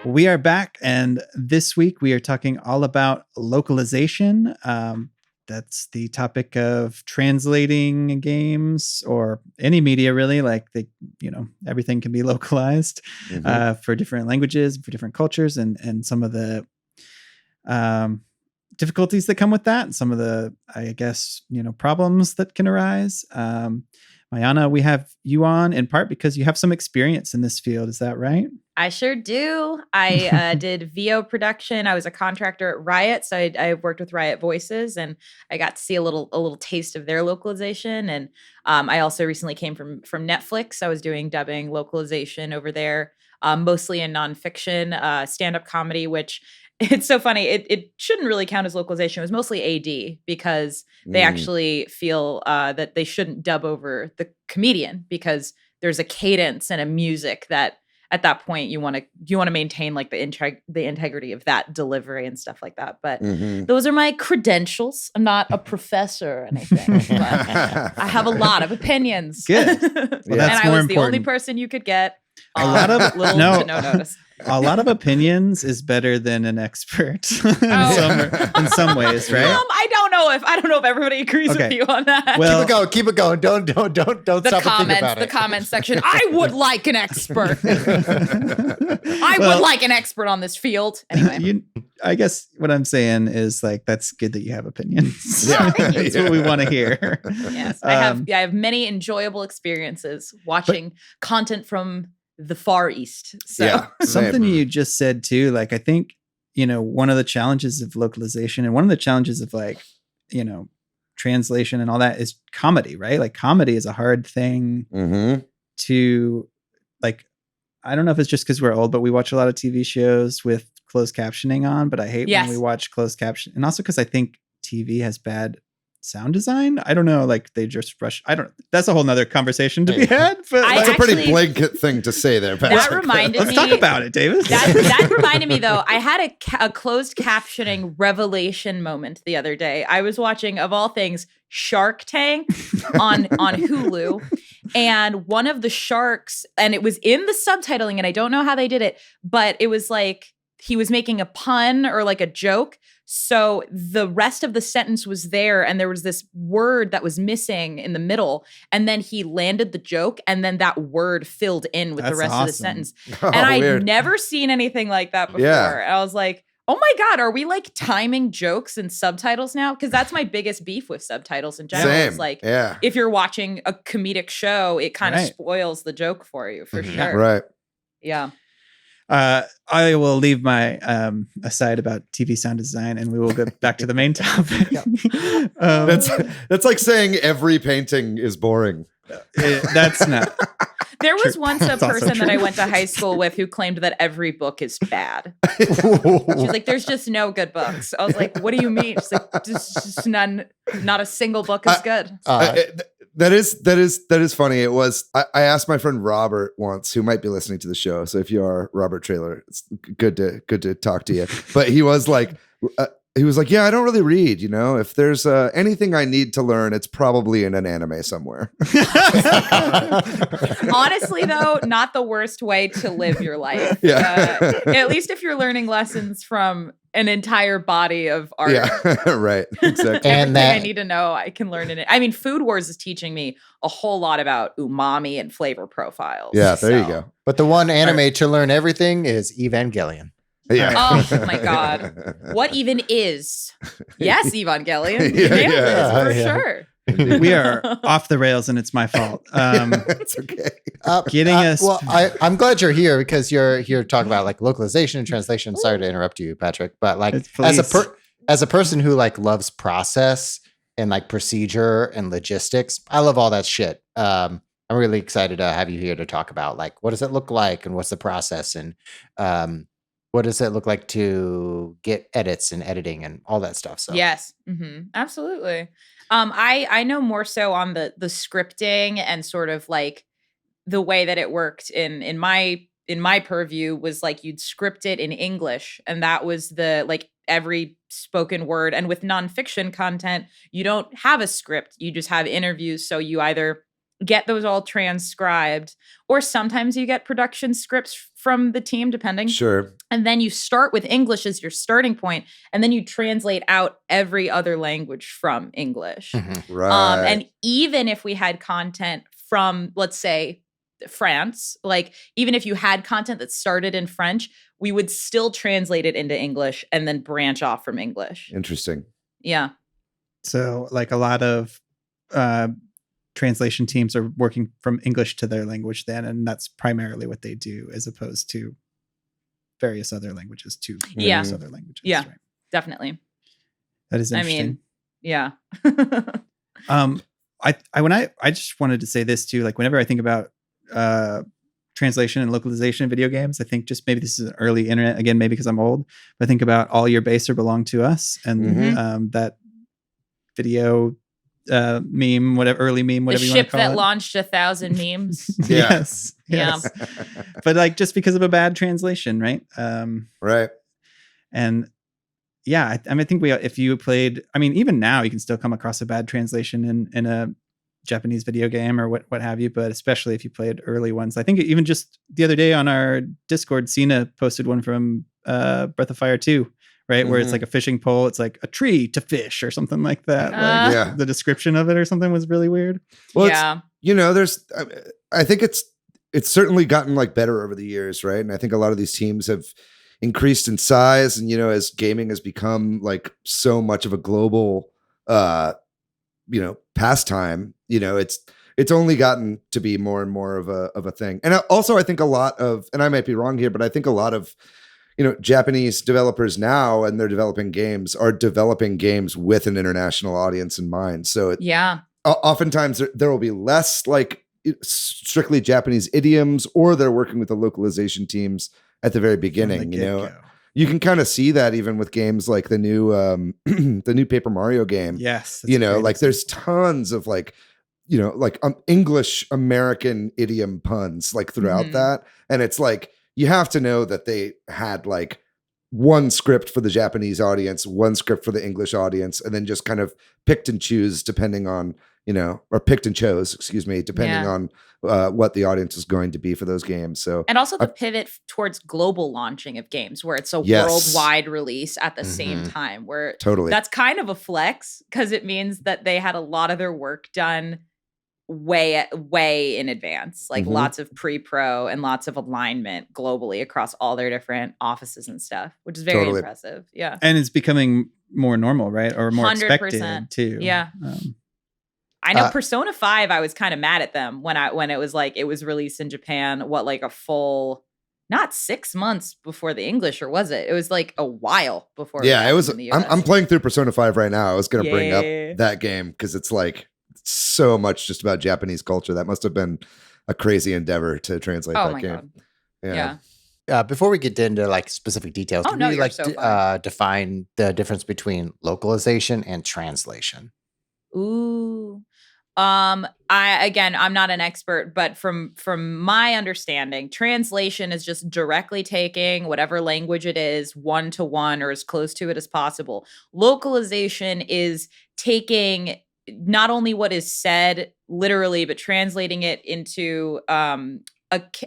We are back, and this week we are talking all about localization. That's the topic of translating games or any media, really. Like everything can be localized for different languages, for different cultures, and some of the difficulties that come with that, and some of the, I guess, problems that can arise. Mayanna, we have you on in part because you have some experience in this field. Is that right? I sure do. I did VO production. I was a contractor at Riot, so I worked with Riot Voices, and I got to see a little taste of their localization. And I also recently came from Netflix. I was doing dubbing localization over there, mostly in nonfiction, stand-up comedy, which it's so funny. It shouldn't really count as localization. It was mostly AD because they actually feel that they shouldn't dub over the comedian because there's a cadence and a music that at that point you want to maintain like the integrity of that delivery and stuff like that. But those are my credentials. I'm not a professor or anything, but I have a lot of opinions. Good. Well, that's and I more was important. The only person you could get. A lot of little to no notice. A lot of opinions is better than an expert in some ways, right? I don't know if everybody agrees with you on that. Well, keep it going. Don't stop and think about it. The comments section. I would like an expert. I would like an expert on this field. Anyway, I guess what I'm saying is like that's good that you have opinions. Yeah, that's what we want to hear. Yes, I have many enjoyable experiences watching content from the Far East. So something you just said too, like I think, one of the challenges of localization and one of the challenges of like, translation and all that is comedy, right? Like comedy is a hard thing to like, I don't know if it's just because we're old, but we watch a lot of TV shows with closed captioning on, but I hate when we watch closed caption. And also because I think TV has bad sound design. I don't know, like they just rush. That's a whole nother conversation to be had. But that's a pretty blanket thing to say there, Patrick. That reminded me. Let's talk about it, Davis. That reminded me though. I had a closed captioning revelation moment the other day. I was watching, of all things, Shark Tank on Hulu, and one of the sharks, and it was in the subtitling, and I don't know how they did it, but it was like he was making a pun or like a joke. So the rest of the sentence was there and there was this word that was missing in the middle. And then he landed the joke and then that word filled in with the rest of the sentence. And I'd never seen anything like that before. Yeah. And I was like, oh my God, are we like timing jokes and subtitles now? Because that's my biggest beef with subtitles in general. It's like, if you're watching a comedic show, it kind of spoils the joke for you for sure. Right. Yeah. I will leave my aside about TV sound design, and we will go back to the main topic. That's like saying every painting is boring. That's not. There was once a person that I went to high school with who claimed that every book is bad. She's like, "There's just no good books." I was like, "What do you mean?" She's like, "Just none. Not a single book is good." That is funny. It was. I asked my friend Robert once, who might be listening to the show. So if you are Robert Traylor, it's good to talk to you. But he was like, yeah, I don't really read. If there's anything I need to learn, it's probably in an anime somewhere. Honestly, though, not the worst way to live your life. Yeah. At least if you're learning lessons from an entire body of art. Yeah, right. Exactly. Everything I need to know, I can learn in it. I mean, Food Wars is teaching me a whole lot about umami and flavor profiles. Yeah, there you go. But the one anime to learn everything is Evangelion. Yeah. Oh my God. What even is? Yes, Evangelion. For sure. We are off the rails and it's my fault. It's okay. Getting us. Well, I'm glad you're here because you're here to talk about like localization and translation. Sorry to interrupt you, Patrick, but like as a person who like loves process and like procedure and logistics. I love all that shit. I'm really excited to have you here to talk about like, what does it look like and what's the process, and what does it look like to get edits and editing and all that stuff. So yes, absolutely. I know more so on the scripting and sort of like the way that it worked in my purview was like you'd script it in English, and that was the like every spoken word. And with nonfiction content, you don't have a script, you just have interviews. So you either get those all transcribed, or sometimes you get production scripts from the team, depending. Sure. And then you start with English as your starting point, and then you translate out every other language from English. Right. And even if we had content from, let's say, France, like even if you had content that started in French, we would still translate it into English and then branch off from English. Interesting. Yeah. So like a lot of translation teams are working from English to their language then, and that's primarily what they do, as opposed to various other languages to various other languages. Yeah, right? Definitely. That is interesting. I mean, yeah. I just wanted to say this too, like whenever I think about translation and localization in video games, I think just maybe this is an early internet, again, maybe because I'm old, but I think about All Your Base or Belong to Us, and that video meme, whatever, early meme, whatever you want to call it. The ship that launched 1,000 memes. Yes. Yeah. But like just because of a bad translation, right? Right. And yeah, I think if you played, I mean, even now you can still come across a bad translation in a Japanese video game or what have you, but especially if you played early ones. I think even just the other day on our Discord, Cena posted one from Breath of Fire 2, right? Where it's like a fishing pole. It's like a tree to fish or something like that. Like the description of it or something was really weird. Well, I think it's certainly gotten like better over the years, right? And I think a lot of these teams have increased in size, and as gaming has become like so much of a global pastime, it's only gotten to be more and more of a thing. And also I think a lot of, and I might be wrong here, but I think a lot of Japanese developers now, and they're developing games, are developing games with an international audience in mind. So oftentimes there will be less like strictly Japanese idioms, or they're working with the localization teams at the very beginning. You can kind of see that even with games like the new the new Paper Mario game. Yes. Like there's tons of like English American idiom puns like throughout that. And it's like, you have to know that they had like one script for the Japanese audience, one script for the English audience, and then just kind of picked and chose depending on, or picked and chose, depending on what the audience is going to be for those games. So, and also the pivot towards global launching of games, where it's a worldwide release at the same time, where that's kind of a flex, because it means that they had a lot of their work done way in advance, like lots of pre-pro and lots of alignment globally across all their different offices and stuff, which is very impressive. Yeah. And it's becoming more normal, right? Or more 100%. expected too. Yeah. I know Persona 5, I was kind of mad at them when it was like, it was released in Japan, like a full, not 6 months before the English, or was it? It was like a while before. Yeah, it was. I'm playing through Persona 5 right now. I was going to bring up that game because it's like so much just about Japanese culture. That must have been a crazy endeavor to translate that game. God. Yeah. Before we get into like specific details, can you define the difference between localization and translation? Ooh. I'm not an expert, but from my understanding, translation is just directly taking whatever language it is, 1-to-1 or as close to it as possible. Localization is taking not only what is said literally, but translating it into an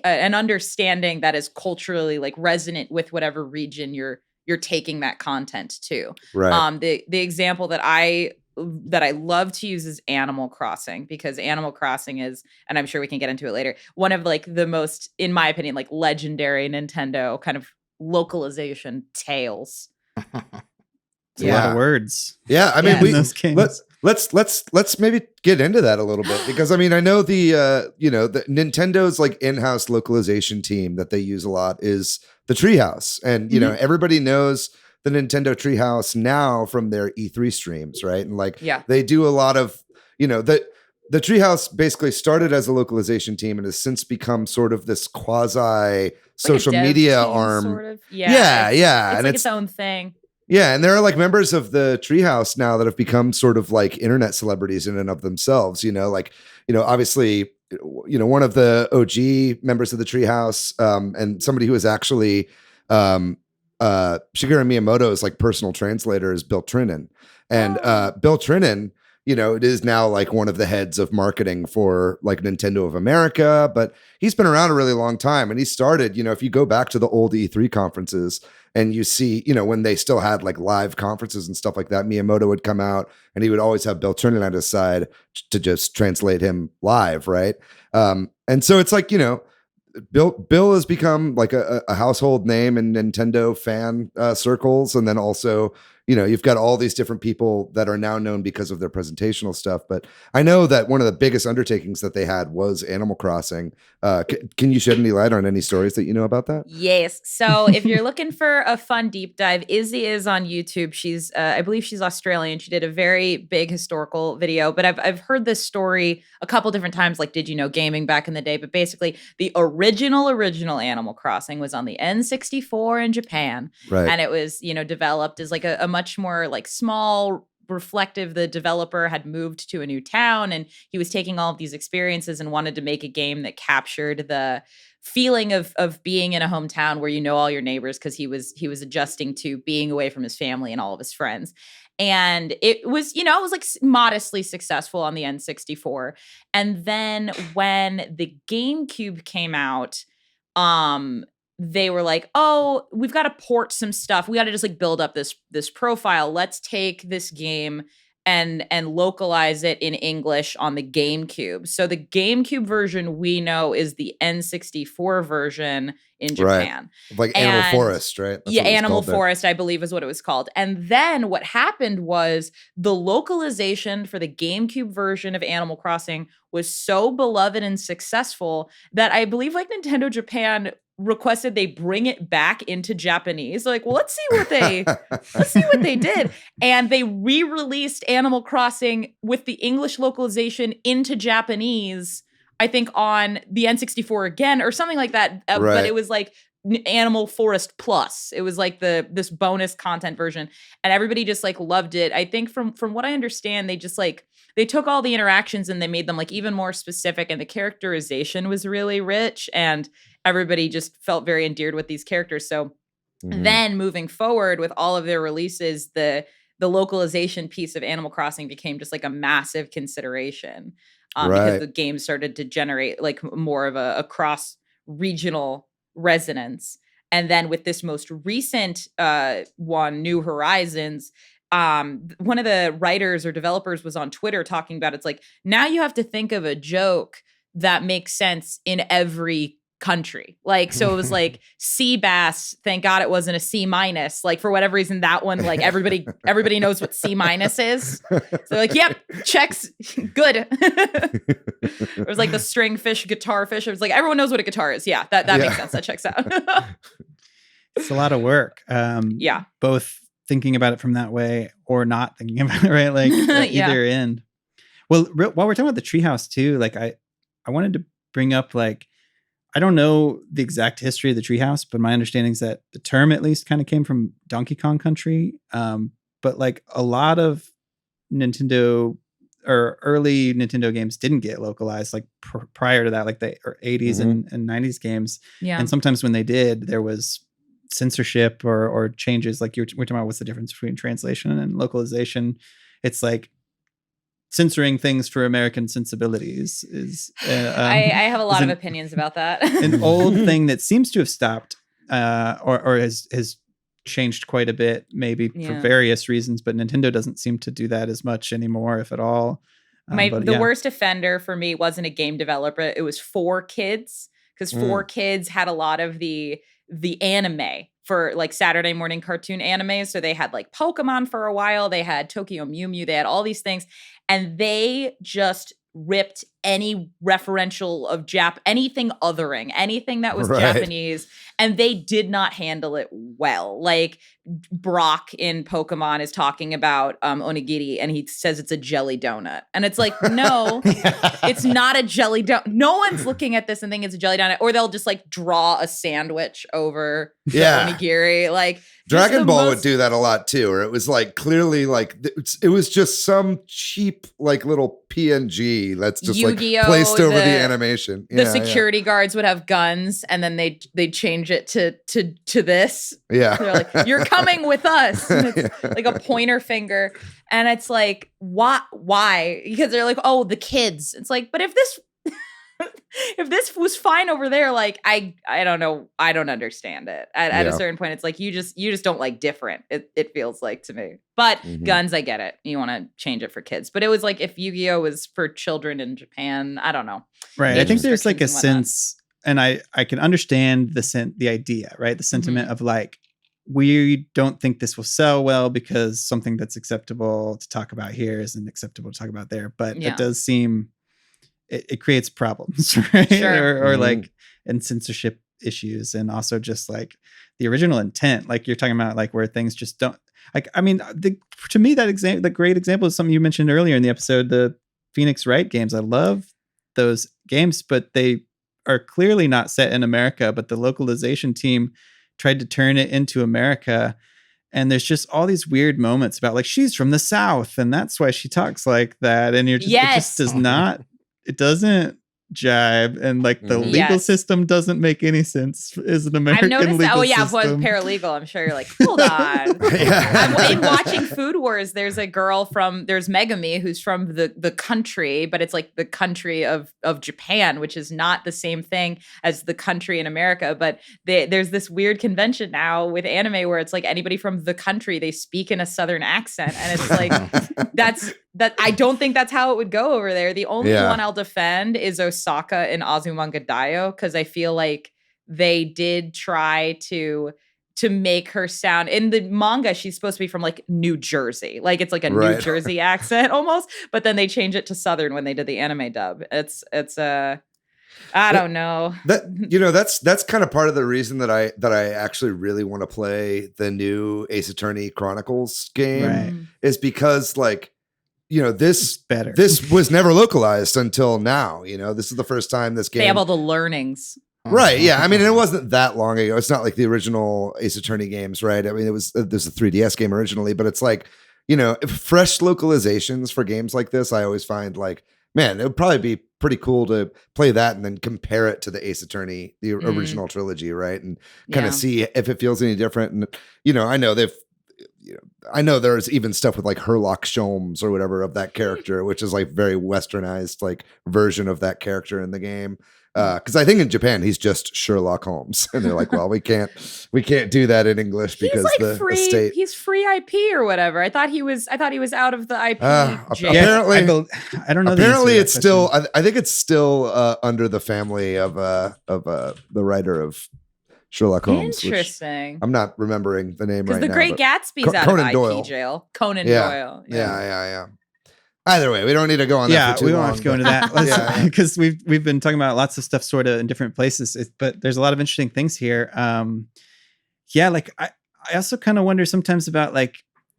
understanding that is culturally like resonant with whatever region you're taking that content to. Right. The example that I love to use is Animal Crossing, because Animal Crossing is, and I'm sure we can get into it later, one of like the most, in my opinion, like legendary Nintendo kind of localization tales. It's a lot of words. Yeah, I mean, let's maybe get into that a little bit, because I mean, I know the the Nintendo's like in-house localization team that they use a lot is the Treehouse, and everybody knows the Nintendo Treehouse now from their E3 streams, right? And like, yeah, they do a lot of, the Treehouse basically started as a localization team and has since become sort of this quasi social media arm. Sort of. Yeah. It's and like its own thing. Yeah, and there are like members of the Treehouse now that have become sort of like internet celebrities in and of themselves. Obviously, one of the OG members of the Treehouse, and somebody who is actually Shigeru Miyamoto's like personal translator is Bill Trinan, and Bill Trinan, it is now like one of the heads of marketing for like Nintendo of America, but he's been around a really long time, and he started. If you go back to the old E3 conferences. And you see, when they still had like live conferences and stuff like that, Miyamoto would come out and he would always have Bill Trinan at his side to just translate him live, right? And so it's like, Bill has become like a household name in Nintendo fan circles. And then also, you've got all these different people that are now known because of their presentational stuff. But I know that one of the biggest undertakings that they had was Animal Crossing. Can you shed any light on any stories that you know about that? Yes. So if you're looking for a fun deep dive, Izzy is on YouTube. She's, I believe she's Australian. She did a very big historical video, but I've heard this story a couple different times, like Did You Know Gaming back in the day. But basically the original Animal Crossing was on the N64 in Japan. Right. And it was, developed as like a much more like small, reflective. The developer had moved to a new town and he was taking all of these experiences and wanted to make a game that captured the feeling of being in a hometown where all your neighbors, because he was adjusting to being away from his family and all of his friends. And it was, it was like modestly successful on the N64. And then when the GameCube came out, they were like, oh, we've got to port some stuff. We got to just like build up this profile. Let's take this game and localize it in English on the GameCube. So the GameCube version we know is the N64 version in Japan. Right. Like Animal Forest, right? That's Animal Forest, I believe is what it was called. And then what happened was the localization for the GameCube version of Animal Crossing was so beloved and successful that I believe like Nintendo Japan requested they bring it back into Japanese. Like, well, let's see what they did. And they re-released Animal Crossing with the English localization into Japanese, I think on the N64 again or something like that. Right. But it was like Animal Forest Plus. It was like this bonus content version, and everybody just like loved it. I think from what I understand, they just like they took all the interactions and they made them like even more specific, and the characterization was really rich, and everybody just felt very endeared with these characters. So then moving forward with all of their releases, the localization piece of Animal Crossing became just like a massive consideration because the game started to generate like more of a cross-regional resonance. And then with this most recent one, New Horizons, one of the writers or developers was on Twitter talking about it's like, now you have to think of a joke that makes sense in every country. Like, so it was like sea bass, thank God it wasn't a C-. Like for whatever reason, that one, like everybody knows what C- is. So like, yep, checks, good. It was like the string fish, guitar fish. It was like, everyone knows what a guitar is. Yeah, that makes sense. That checks out. It's a lot of work. Both thinking about it from that way or not thinking about it, right? Like either end. Well, while we're talking about the Treehouse too, like I wanted to bring up like, I don't know the exact history of the Treehouse, but my understanding is that the term at least kind of came from Donkey Kong Country. But like a lot of Nintendo or early Nintendo games didn't get localized like prior to that, like the 80s and 90s games. Yeah. And sometimes when they did, there was censorship or changes. Like we're talking about what's the difference between translation and localization. It's like censoring things for American sensibilities is I have a lot of opinions about that. An old thing that seems to have stopped or has changed quite a bit, maybe for various reasons, but Nintendo doesn't seem to do that as much anymore, if at all. The worst offender for me wasn't a game developer. It was 4Kids, because 4Kids had a lot of the anime for like Saturday morning cartoon anime. So they had like Pokemon for a while. They had Tokyo Mew Mew. They had all these things. And they just ripped any referential of anything othering, anything that was Japanese, and they did not handle it well. Like Brock in Pokemon is talking about onigiri, and he says it's a jelly donut, and it's like, no, it's not a jelly donut. No one's looking at this and thinking it's a jelly donut, or they'll just like draw a sandwich over the onigiri. Like Dragon Ball would do that a lot too, or it was like clearly like it was just some cheap like little PNG that's just Yu-Gi-Oh, like placed over the animation. The security guards would have guns, and then they'd change it to this. Yeah, they're like, "You're coming with us." And it's like a pointer finger, and it's like, why? Because they're like, "Oh, the kids." It's like, but if this was fine over there, like I don't know, I don't understand it. At a certain point, it's like you just don't like different. It feels like to me. But guns, I get it. You want to change it for kids, but it was like if Yu-Gi-Oh was for children in Japan, I don't know. Right. I think there's like a sense, and I can understand the idea, right? The sentiment of like, we don't think this will sell well because something that's acceptable to talk about here isn't acceptable to talk about there. But it does seem. It creates problems, right? Sure. Or like, and censorship issues, and also just like the original intent, like you're talking about, like where things just don't like. I mean, to me, the great example is something you mentioned earlier in the episode, the Phoenix Wright games. I love those games, but they are clearly not set in America. But the localization team tried to turn it into America. And there's just all these weird moments about like, she's from the South and that's why she talks like that. And you're just, it just does not. It doesn't jive, and like the legal system doesn't make any sense as an American legal system. Well, paralegal. I'm sure you're like, hold on. I'm watching Food Wars. There's a girl there's Megami who's from the country, but it's like the country of Japan, which is not the same thing as the country in America. But there's this weird convention now with anime where it's like anybody from the country, they speak in a Southern accent, and it's like that I don't think that's how it would go over there. The only one I'll defend is Osaka in Azumanga Daioh, because I feel like they did try to make her sound, in the manga she's supposed to be from like New Jersey, like it's like a New Jersey accent almost, but then they change it to Southern when they did the anime dub. It's I don't know. That's kind of part of the reason that I actually really want to play the new Ace Attorney Chronicles game, is because like, this was never localized until now. This is the first time this game. They have all the learnings. Right. Yeah. I mean, it wasn't that long ago. It's not like the original Ace Attorney games, right? I mean, there's a 3DS game originally, but it's like, fresh localizations for games like this, I always find like, man, it would probably be pretty cool to play that and then compare it to the Ace Attorney, the original trilogy, right? And kind of see if it feels any different. And, I know there's even stuff with like Herlock Sholmes or whatever of that character, which is like very westernized like version of that character in the game. Because I think in Japan he's just Sherlock Holmes, and they're like, well, we can't do that in English because he's free IP or whatever. I thought he was out of the IP. Apparently, I don't know. Apparently, it's still. I think it's still under the family of the writer of Sherlock Holmes. Interesting. I'm not remembering the name right now. Because The Great Gatsby's out of IP jail. Conan Doyle. Yeah. Either way, we don't need to go on that for too long. We don't have to go into that. Because we've been talking about lots of stuff sort of in different places, but there's a lot of interesting things here. Like I also kind of wonder sometimes about like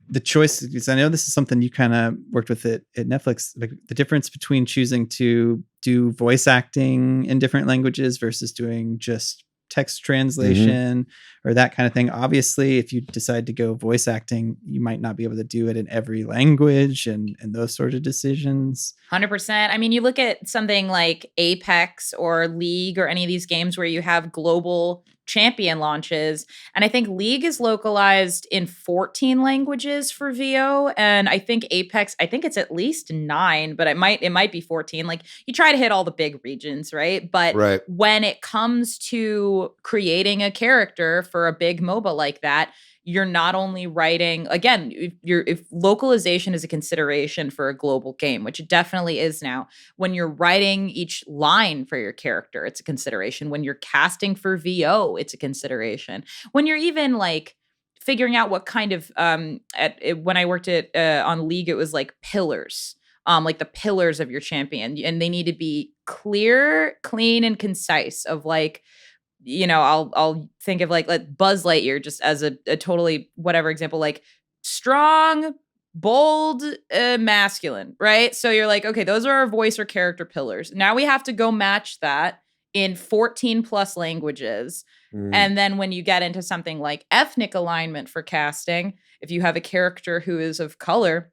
the choices, because I know this is something you kind of worked with at Netflix, like the difference between choosing to do voice acting in different languages versus doing just text translation or that kind of thing. Obviously, if you decide to go voice acting, you might not be able to do it in every language and those sort of decisions. 100%. I mean, you look at something like Apex or League or any of these games where you have global champion launches, and I think League is localized in 14 languages for VO, and I think Apex, I think it's at least 9, but it might be 14. Like, you try to hit all the big regions, right? But when it comes to creating a character for a big MOBA like that, you're not only writing, again, if localization is a consideration for a global game, which it definitely is now, when you're writing each line for your character, it's a consideration. When you're casting for VO, it's a consideration. When you're even like figuring out what kind of, when I worked on League, it was like pillars like the pillars of your champion, and they need to be clear, clean, and concise. Of like, I'll think of like Buzz Lightyear just as a totally whatever example, like strong, bold, masculine, right? So you're like, okay, those are our voice or character pillars. Now we have to go match that in 14 plus languages. And then when you get into something like ethnic alignment for casting, if you have a character who is of color,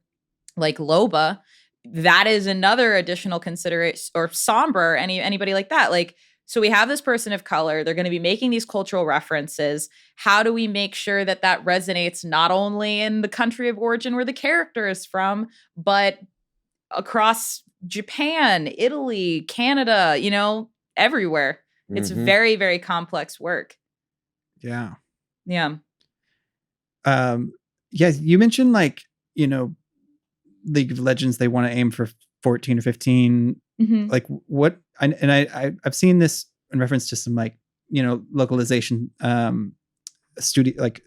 like Loba, that is another additional consideration, or Somber, anybody like that. Like, so we have this person of color. They're going to be making these cultural references. How do we make sure that that resonates not only in the country of origin where the character is from, but across Japan, Italy, Canada, everywhere? It's very, very complex work. Yeah. Yeah. You mentioned like, League of Legends, they want to aim for 14 or 15. Like what, I've seen this in reference to some like, localization studio, like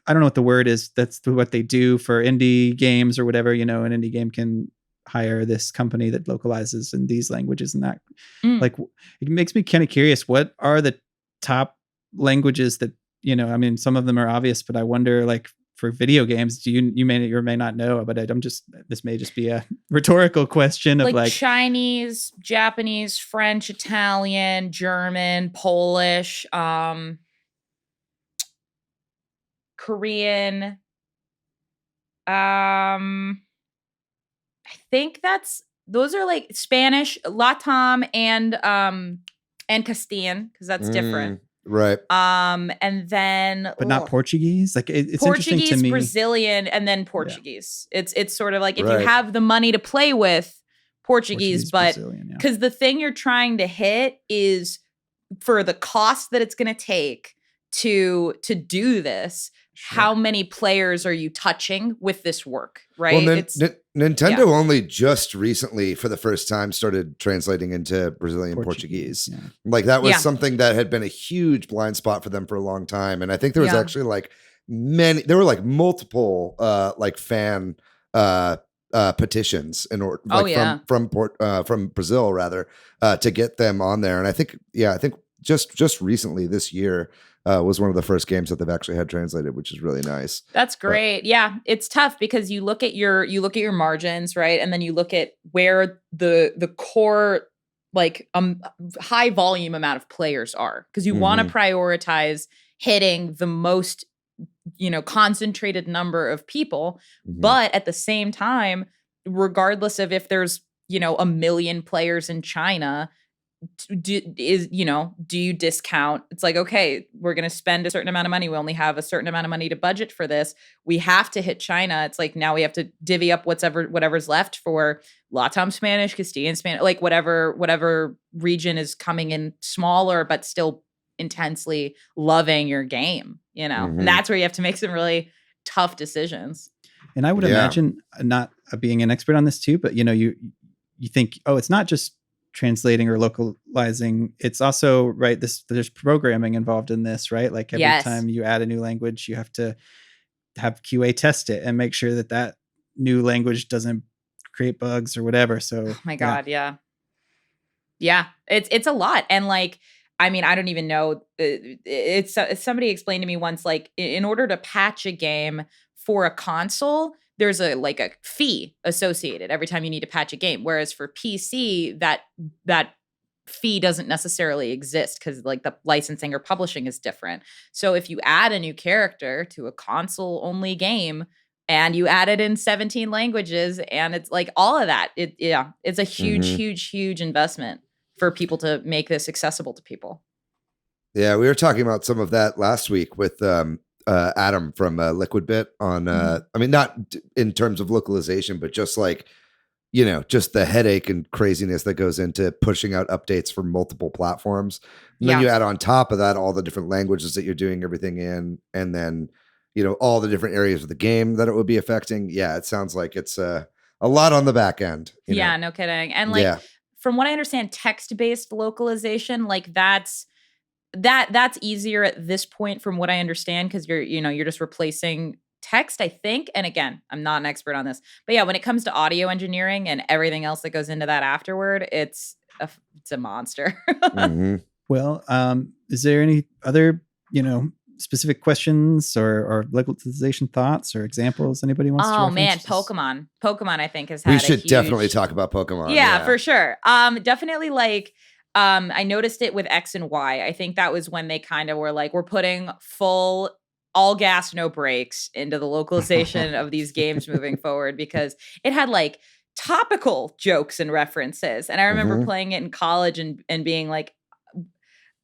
I don't know what the word is. That's what they do for indie games or whatever, an indie game can hire this company that localizes in these languages, and that like it makes me kind of curious. What are the top languages that, some of them are obvious, but I wonder, like, for video games, you may or may not know, but this may just be a rhetorical question of like Chinese, Japanese, French, Italian, German, Polish, Korean. I think those are like Spanish, Latam, and Castilian, because that's different. Right. And then, but not Portuguese. Like it's Portuguese, interesting to me. Brazilian, and then Portuguese. Yeah. It's sort of like, if you have the money to play with Portuguese, but because the thing you're trying to hit is for the cost that it's going to take to do this. Sure. How many players are you touching with this work, right? Well, Nintendo only just recently, for the first time, started translating into Brazilian Portuguese. Yeah. Like that was something that had been a huge blind spot for them for a long time. And I think there was actually like there were like multiple like fan petitions in order, like from Brazil rather, to get them on there. And I think just recently this year, was one of the first games that they've actually had translated, which is really nice. That's great. But, yeah, it's tough because you look at your margins, right? And then you look at where the core, like high volume amount of players are, because you want to prioritize hitting the most, concentrated number of people. But at the same time, regardless of if there's, 1 million players in China, do you discount? It's like, okay, we're going to spend a certain amount of money. We only have a certain amount of money to budget for this. We have to hit China. It's like, now we have to divvy up whatever's left for Latam Spanish, Castilian Spanish, like whatever region is coming in smaller, but still intensely loving your game, and that's where you have to make some really tough decisions. And I would imagine, not being an expert on this too, but you think, oh, it's not just translating or localizing, it's also there's programming involved in this, right? Like every time you add a new language, you have to have QA test it and make sure that new language doesn't create bugs or whatever. So oh my god, yeah it's a lot. And like, I mean, I don't even know, it's somebody explained to me once, like, in order to patch a game for a console, there's a fee associated every time you need to patch a game. Whereas for PC, that fee doesn't necessarily exist because like the licensing or publishing is different. So if you add a new character to a console only game and you add it in 17 languages and it's like all of that, it's a huge investment for people to make this accessible to people. Yeah, we were talking about some of that last week with Adam from Liquid Bit on I mean, not in terms of localization, but just like, just the headache and craziness that goes into pushing out updates for multiple platforms. And then you add on top of that all the different languages that you're doing everything in, and then all the different areas of the game that it would be affecting. Yeah, it sounds like it's a lot on the back end. No kidding. And like from what I understand, text-based localization, like that's easier at this point from what I understand, because you're just replacing text, I think. And again, I'm not an expert on this, but yeah, when it comes to audio engineering and everything else that goes into that afterward, it's a monster. Mm-hmm. Well, is there any other, specific questions or localization thoughts or examples anybody wants to reference? Pokemon I think has had we should definitely talk about Pokemon. Yeah, for sure. Definitely like I noticed it with X and Y. I think that was when they kind of were like, we're putting full all gas, no brakes into the localization of these games moving forward, because it had like topical jokes and references. And I remember playing it in college and being like,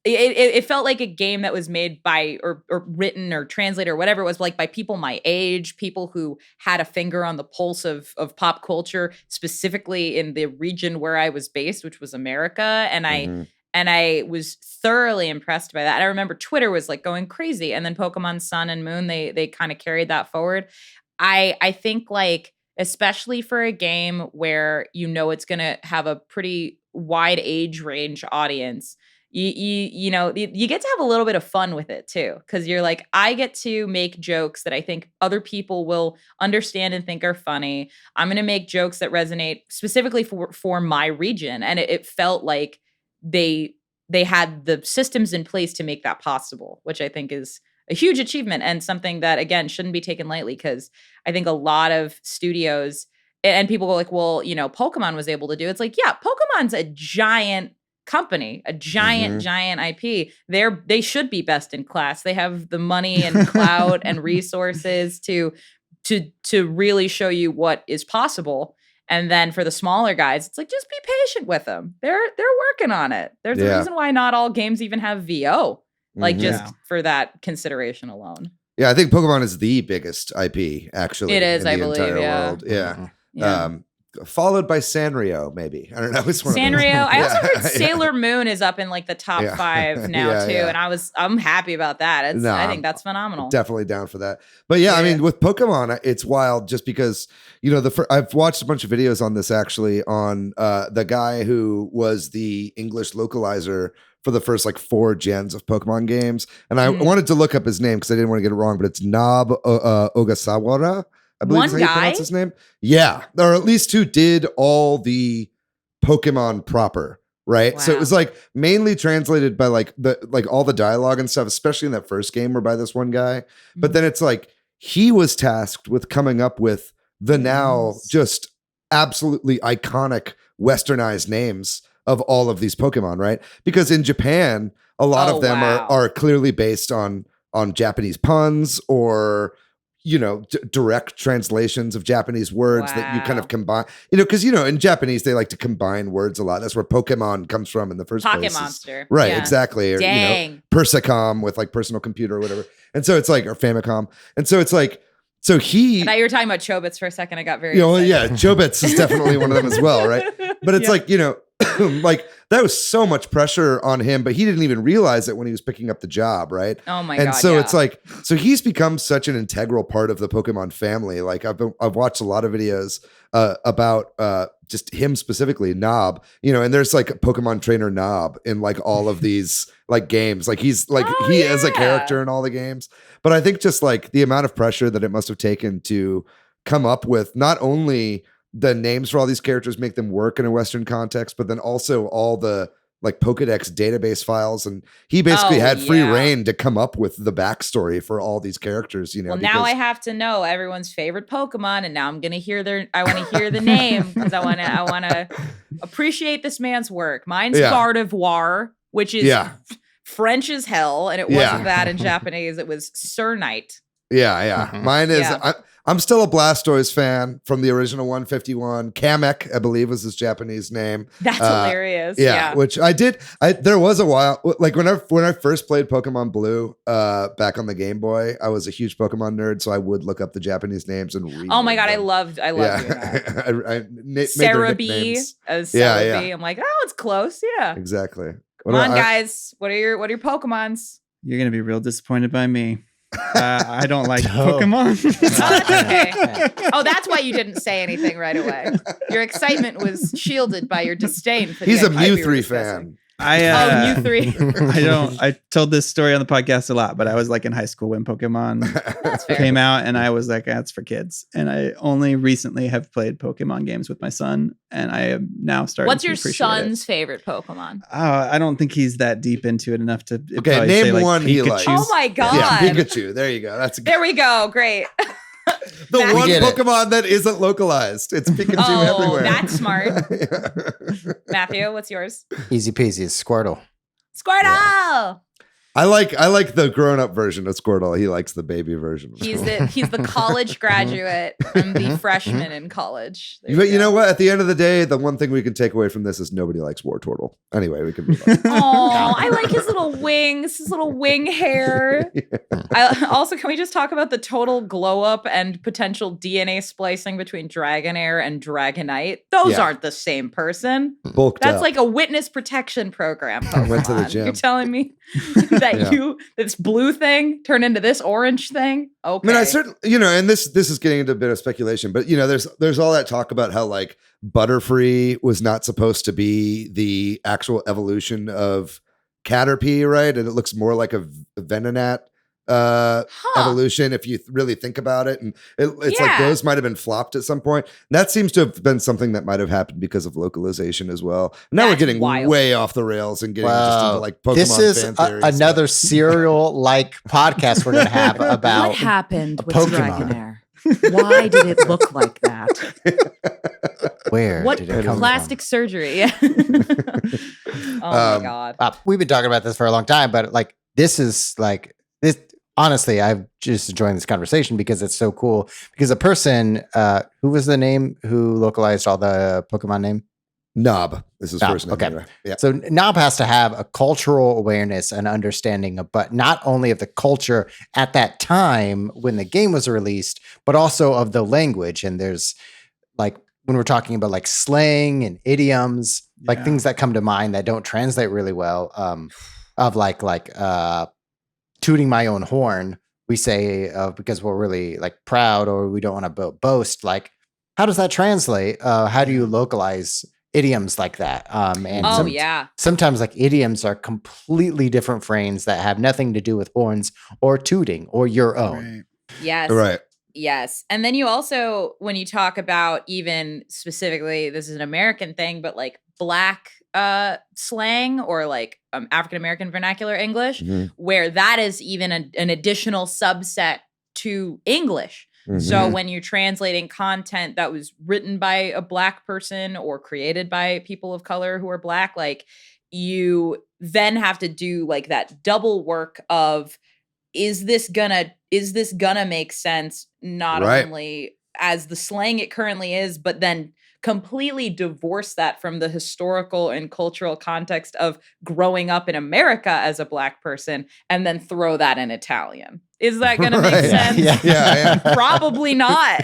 it felt like a game that was made by or written or translated or whatever it was, like by people my age, people who had a finger on the pulse of pop culture, specifically in the region where I was based, which was America. And I was thoroughly impressed by that. And I remember Twitter was like going crazy. And then Pokemon Sun and Moon, they kind of carried that forward. I think like, especially for a game where it's going to have a pretty wide age range audience, you get to have a little bit of fun with it too, because you're like, I get to make jokes that I think other people will understand and think are funny. I'm going to make jokes that resonate specifically for my region, and it felt like they had the systems in place to make that possible, which I think is a huge achievement and something that, again, shouldn't be taken lightly, because I think a lot of studios and people go like, well, Pokemon was able to do. It's like, yeah, Pokemon's a giant company, a giant IP. They should be best in class. They have the money and clout and resources to really show you what is possible. And then for the smaller guys, it's like, just be patient with them. They're working on it. There's a reason why not all games even have VO, like just for that consideration alone. Yeah, I think Pokemon is the biggest IP, actually. It is, in I the believe. entire world. Yeah. Followed by Sanrio, maybe. I don't know. Sanrio. I also heard Sailor Moon is up in like the top 5 now too, and I'm happy about that. I think that's phenomenal. Definitely down for that. But yeah, I mean, with Pokemon, it's wild just because I've watched a bunch of videos on this actually on the guy who was the English localizer for the first like 4 gens of Pokemon games, and I wanted to look up his name because I didn't want to get it wrong, but it's Nob Ogasawara. I believe that's how you pronounce his name. Yeah, or at least who did all the Pokemon proper, right? Wow. So it was like mainly translated by like all the dialogue and stuff, especially in that first game, were by this one guy. But then it's like he was tasked with coming up with the now just absolutely iconic westernized names of all of these Pokemon, right? Because in Japan, a lot of them are clearly based on Japanese puns or direct translations of Japanese words that you kind of combine, because, in Japanese, they like to combine words a lot. That's where Pokemon comes from in the first place. Pocket Monster. Right, exactly. Or, Dang. Persicom with like personal computer or whatever. And so it's like, or Famicom. And so it's like, I thought you were talking about Chobits for a second. I got very excited. Yeah, Chobits is definitely one of them as well, right? But it's like, like that was so much pressure on him, but he didn't even realize it when he was picking up the job, right? Oh my God. And so it's like, so he's become such an integral part of the Pokemon family. Like I've watched a lot of videos about just him specifically, Nob, and there's like a Pokemon trainer Nob in like all of these like games. Like he's like he is a character in all the games. But I think just like the amount of pressure that it must have taken to come up with not only the names for all these characters, make them work in a Western context, but then also all the like Pokedex database files. And he basically had free reign to come up with the backstory for all these characters, Well, now I have to know everyone's favorite Pokemon, and now I'm going to hear I want to hear the name because I want to appreciate this man's work. Mine's Gardevoir, which is French as hell. And it wasn't that in Japanese. It was Surnite. Yeah. Mine is, I'm still a Blastoise fan from the original 151. Kamek, I believe, was his Japanese name. That's hilarious. Yeah, which I did. There was a while, like when I first played Pokemon Blue back on the Game Boy, I was a huge Pokemon nerd, so I would look up the Japanese names and read. Oh my God, I loved doing that. Cerebi as Cerebi. I'm like, oh, it's close. Yeah, exactly. Come on, guys. What are your Pokemons? You're gonna be real disappointed by me. I don't like Pokemon. That's okay. Oh, that's why you didn't say anything right away. Your excitement was shielded by your disdain for He's a Mew 3 fan. you three. I told this story on the podcast a lot, but I was like in high school when Pokemon came out, and I was like, that's for kids. And I only recently have played Pokemon games with my son, and I am now starting What's to your appreciate son's it. favorite Pokemon? I don't think he's that deep into it enough to name say, like, one Pikachu. he likes. Oh my God. Yeah, Pikachu. There you go. There we go. Great. The one Pokemon that isn't localized. It's Pikachu everywhere. That's smart. Matthew, what's yours? Easy peasy. It's Squirtle. Squirtle. Yeah. I like the grown-up version of Squirtle. He likes the baby version. He's the college graduate. I'm the freshman in college. But you know what? At the end of the day, the one thing we can take away from this is nobody likes Wartortle. Anyway, we can move on. Oh, I like his little wings, his little wing hair. Also, can we just talk about the total glow up and potential DNA splicing between Dragonair and Dragonite? Those aren't the same person. Bulked That's up. like a witness protection program. Pokemon. Went to the gym. You're telling me that this blue thing turned into this orange thing? Okay. I mean, I certainly, and this is getting into a bit of speculation, but there's all that talk about how like Butterfree was not supposed to be the actual evolution of Caterpie, right? And it looks more like a Venonat evolution if you really think about it, and it's like those might have been flopped at some point. And that seems to have been something that might have happened because of localization as well. Now we're getting way off the rails and getting just into like Pokemon. This is fan theories, another serial like podcast we're gonna have about what happened with Pokemon. Dragonair. Why did it look like that? Where what did it come plastic from? surgery? Oh my God. We've been talking about this for a long time, but like this is like this. Honestly, I'm just enjoying this conversation because it's so cool. Because a person, who was the name who localized all the Pokemon name? Knob. This is first name. Okay. Anyway. Yeah. So Knob has to have a cultural awareness and understanding of, but not only of the culture at that time when the game was released, but also of the language. And there's like, when we're talking about like slang and idioms, like things that come to mind that don't translate really well, of like tooting my own horn, we say because we're really like proud or we don't want to boast. Like, how does that translate? How do you localize idioms like that? And sometimes like idioms are completely different phrases that have nothing to do with horns or tooting or your own. Right. Yes. Right. Yes. And then you also, when you talk about even specifically, this is an American thing, but like Black slang or like African-American vernacular English, where that is even an additional subset to English. So when you're translating content that was written by a Black person or created by people of color who are Black, like you then have to do like that double work of, is this gonna make sense? Not only as the slang it currently is, but then completely divorce that from the historical and cultural context of growing up in America as a Black person and then throw that in Italian. Is that going to make sense? Yeah. Probably not.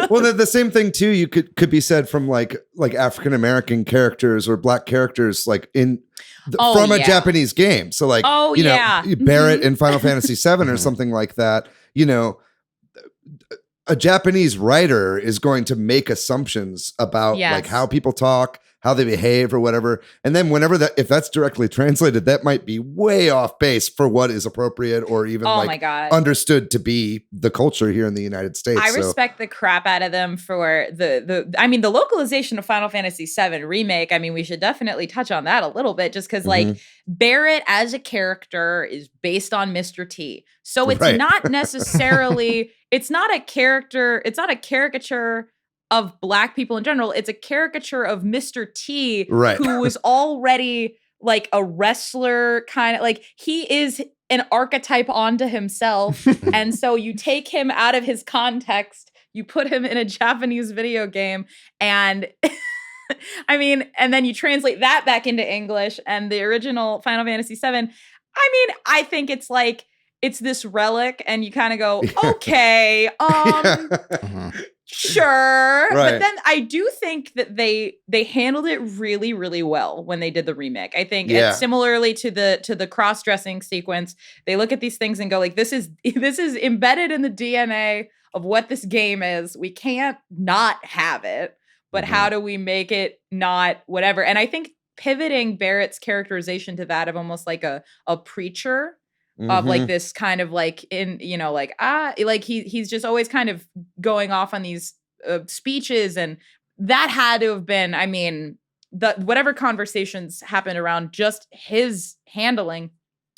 Well, the same thing too, you could be said from like African-American characters or Black characters like from a Japanese game. So like, Barrett in Final Fantasy VII or something like that, a Japanese writer is going to make assumptions about like how people talk, how they behave or whatever. And then if that's directly translated, that might be way off base for what is appropriate or even understood to be the culture here in the United States. I respect the crap out of them for the localization of Final Fantasy VII Remake. I mean, we should definitely touch on that a little bit just because like Barrett as a character is based on Mr. T. So it's not necessarily, it's not a caricature of Black people in general. It's a caricature of Mr. T, who was already like a wrestler kind of like, he is an archetype onto himself. And so you take him out of his context, you put him in a Japanese video game, and I mean, and then you translate that back into English and the original Final Fantasy VII. I mean, I think it's like, it's this relic and you kind of go, okay, sure. But then I do think that they handled it really, really well when they did the remake. I think similarly to the cross-dressing sequence, they look at these things and go like, this is embedded in the DNA of what this game is. We can't not have it, but how do we make it not whatever? And I think pivoting Barrett's characterization to that of almost like a preacher of like this kind of like in, like, like he's just always kind of going off on these speeches. And that had to have been, I mean, whatever conversations happened around just his handling,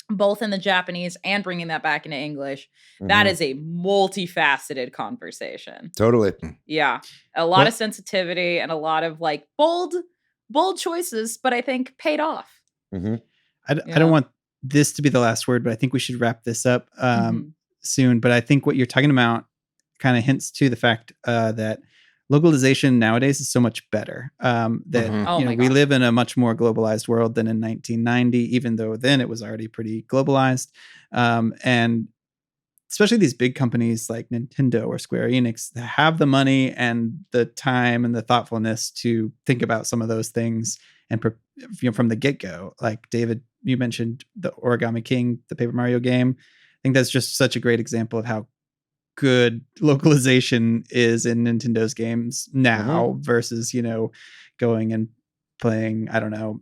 both in the Japanese and bringing that back into English. That is a multifaceted conversation. Totally. Yeah. A lot of sensitivity and a lot of like bold choices, but I think paid off. I don't want this to be the last word, but I think we should wrap this up soon. But I think what you're talking about kind of hints to the fact that localization nowadays is so much better. We live in a much more globalized world than in 1990, even though then it was already pretty globalized. And especially these big companies like Nintendo or Square Enix that have the money and the time and the thoughtfulness to think about some of those things and from the get-go. Like David, you mentioned the Origami King, the Paper Mario game. I think that's just such a great example of how good localization is in Nintendo's games now versus, going and playing, I don't know,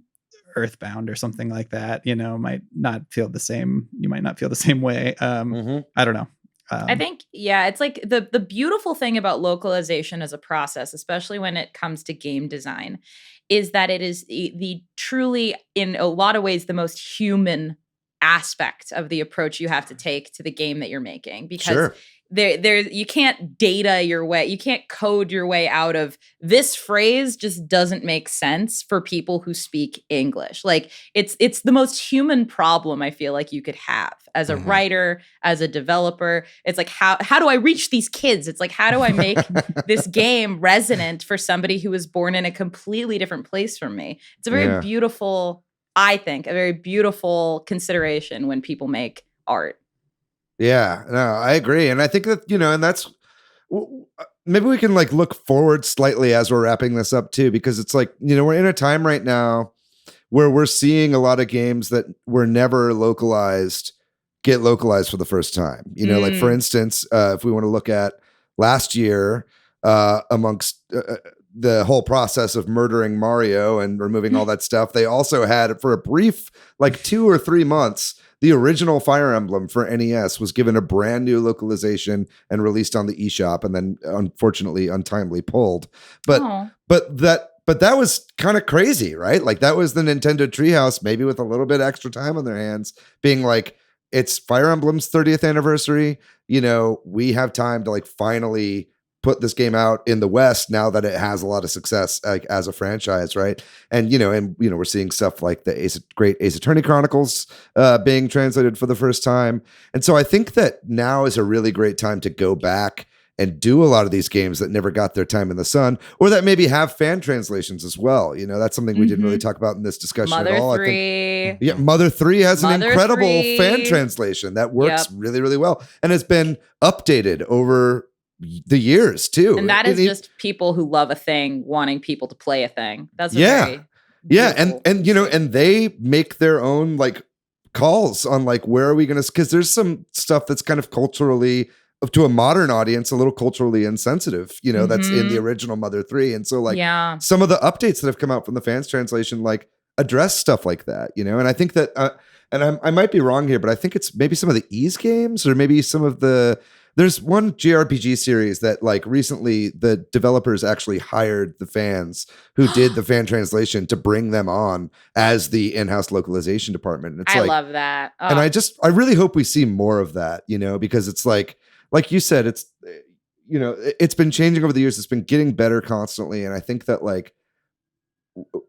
Earthbound or something like that, might not feel the same. You might not feel the same way. I don't know. I think, it's like the beautiful thing about localization as a process, especially when it comes to game design, is that it is the truly, in a lot of ways, the most human aspect of the approach you have to take to the game that you're making, because there you can't data your way, you can't code your way out of this phrase just doesn't make sense for people who speak English. Like it's the most human problem I feel like you could have as a writer, as a developer. It's like how do I reach these kids? It's like how do I make this game resonant for somebody who was born in a completely different place from me? It's a very beautiful, I think, a very beautiful consideration when people make art. Yeah, no, I agree. And I think that, and that's, maybe we can like look forward slightly as we're wrapping this up too, because it's like, we're in a time right now where we're seeing a lot of games that were never localized get localized for the first time. Like for instance, if we want to look at last year, amongst the whole process of murdering Mario and removing all that stuff, they also had for a brief, like 2 or 3 months, the original Fire Emblem for NES was given a brand new localization and released on the eShop, and then unfortunately untimely pulled. But that was kind of crazy, right? Like that was the Nintendo Treehouse, maybe with a little bit extra time on their hands, being like, it's Fire Emblem's 30th anniversary. We have time to like finally put this game out in the West now that it has a lot of success as a franchise, right? And we're seeing stuff like the great Ace Attorney Chronicles being translated for the first time. And so I think that now is a really great time to go back and do a lot of these games that never got their time in the sun, or that maybe have fan translations as well. That's something we didn't really talk about in this discussion at all. Mother 3. I think, Mother 3 has an incredible fan translation that works really, really well, and has been updated over the years too. And that is just people who love a thing wanting people to play a thing. That's and they make their own like calls on like, where are we going to, because there's some stuff that's kind of culturally, to a modern audience, a little culturally insensitive, that's in the original Mother 3. And so like some of the updates that have come out from the fans translation like address stuff like that, and I think that and I might be wrong here, but I think it's maybe some of the Ys games, or maybe some of there's one JRPG series that like recently the developers actually hired the fans who did the fan translation to bring them on as the in-house localization department. And it's I love that. Oh. And I really hope we see more of that, because it's like you said, it's, it's been changing over the years. It's been getting better constantly. And I think that like,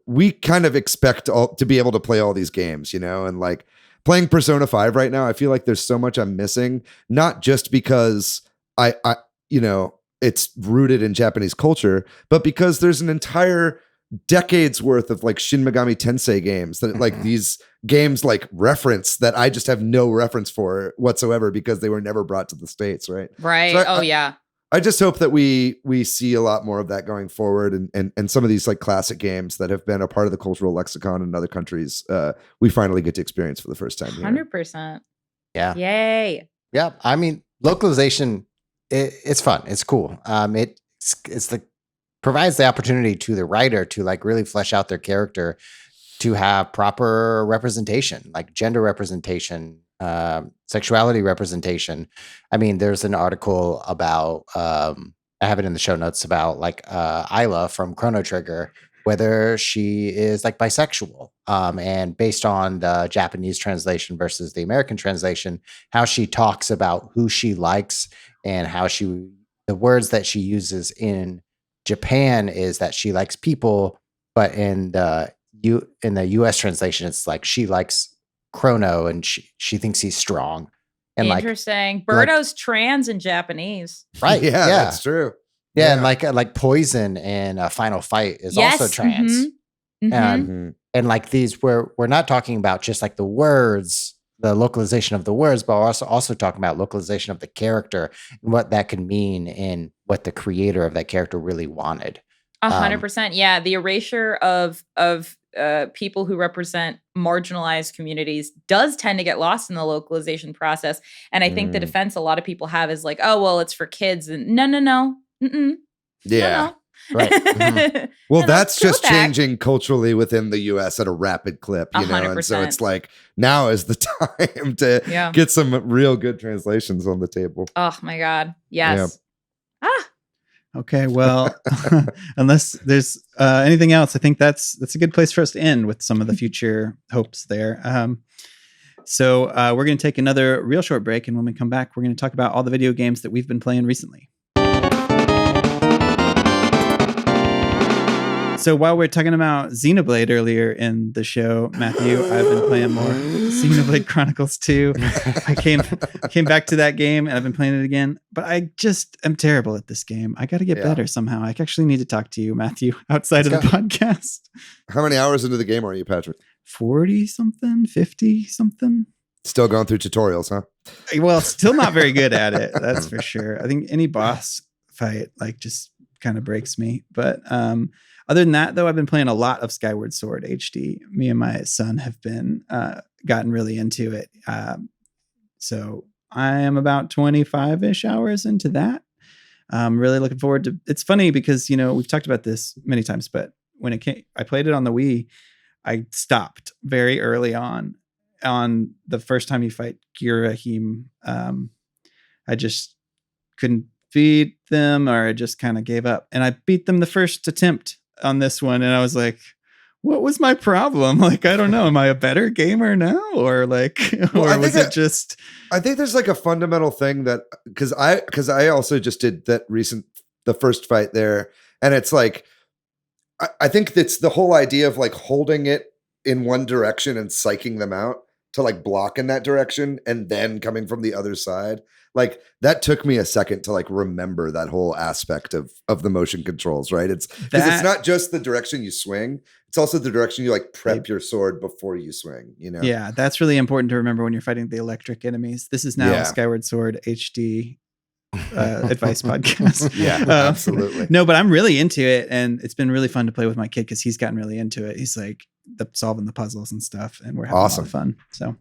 we kind of expect to be able to play all these games, and like, playing Persona 5 right now, I feel like there's so much I'm missing, not just because I it's rooted in Japanese culture, but because there's an entire decades worth of like Shin Megami Tensei games that like these games like reference that I just have no reference for whatsoever because they were never brought to the States, right? Right. So I just hope that we see a lot more of that going forward, and some of these like classic games that have been a part of the cultural lexicon in other countries, we finally get to experience for the first time. 100%. Yeah. Yay. Yeah. I mean, localization, it's fun. It's cool. It's provides the opportunity to the writer to like really flesh out their character to have proper representation, like gender representation, sexuality representation. I mean, there's an article about, I have it in the show notes about like Isla from Chrono Trigger, whether she is like bisexual, and based on the Japanese translation versus the American translation, how she talks about who she likes and how the words that she uses in Japan is that she likes people, but in the US translation, it's like she likes Chrono and she thinks he's strong. And interesting. Birdo's trans in Japanese. Right. Yeah, that's true. Yeah, and like Poison in Final Fight is also trans. And like these, we're not talking about just like the words, the localization of the words, but we're also talking about localization of the character and what that could mean and what the creator of that character really wanted. 100%. Yeah, the erasure of people who represent marginalized communities does tend to get lost in the localization process. And I think the defense a lot of people have is like, oh, well, it's for kids. And no. Yeah. No. Right. Mm-hmm. Well, that's just changing culturally within the US at a rapid clip, you 100%. Know? And so it's like now is the time to get some real good translations on the table. Oh my God. Yes. Yeah. Okay, well, unless there's anything else, I think that's a good place for us to end with some of the future hopes there. So we're going to take another real short break, and when we come back, we're going to talk about all the video games that we've been playing recently. So while we're talking about Xenoblade earlier in the show, Matthew, I've been playing more Xenoblade Chronicles 2. I came back to that game and I've been playing it again, but I just am terrible at this game. I got to get better somehow. I actually need to talk to you, Matthew, outside of the podcast. How many hours into the game are you, Patrick? 40 something, 50 something. Still going through tutorials, huh? Well, still not very good at it. That's for sure. I think any boss fight like just kind of breaks me, but other than that, though, I've been playing a lot of Skyward Sword HD. Me and my son have been gotten really into it. So I am about 25-ish hours into that. I'm really looking forward to. It's funny because we've talked about this many times, but when I played it on the Wii, I stopped very early on the first time you fight Girahim. I just couldn't beat them, or I just kind of gave up, and I beat them the first attempt on this one, and I was like, what was my problem? Like, I don't know, am I a better gamer now, or like, or was it just I think there's like a fundamental thing that because I also just did the first fight there, and it's like I think that's the whole idea of like holding it in one direction and psyching them out to like block in that direction and then coming from the other side. Like that took me a second to like remember that whole aspect of the motion controls, right? It's because it's not just the direction you swing, it's also the direction you like prep your sword before you swing, Yeah, that's really important to remember when you're fighting the electric enemies. This is now a Skyward Sword HD advice podcast. Yeah, absolutely. No, but I'm really into it, and it's been really fun to play with my kid because he's gotten really into it. He's like solving the puzzles and stuff, and we're having a lot of fun. So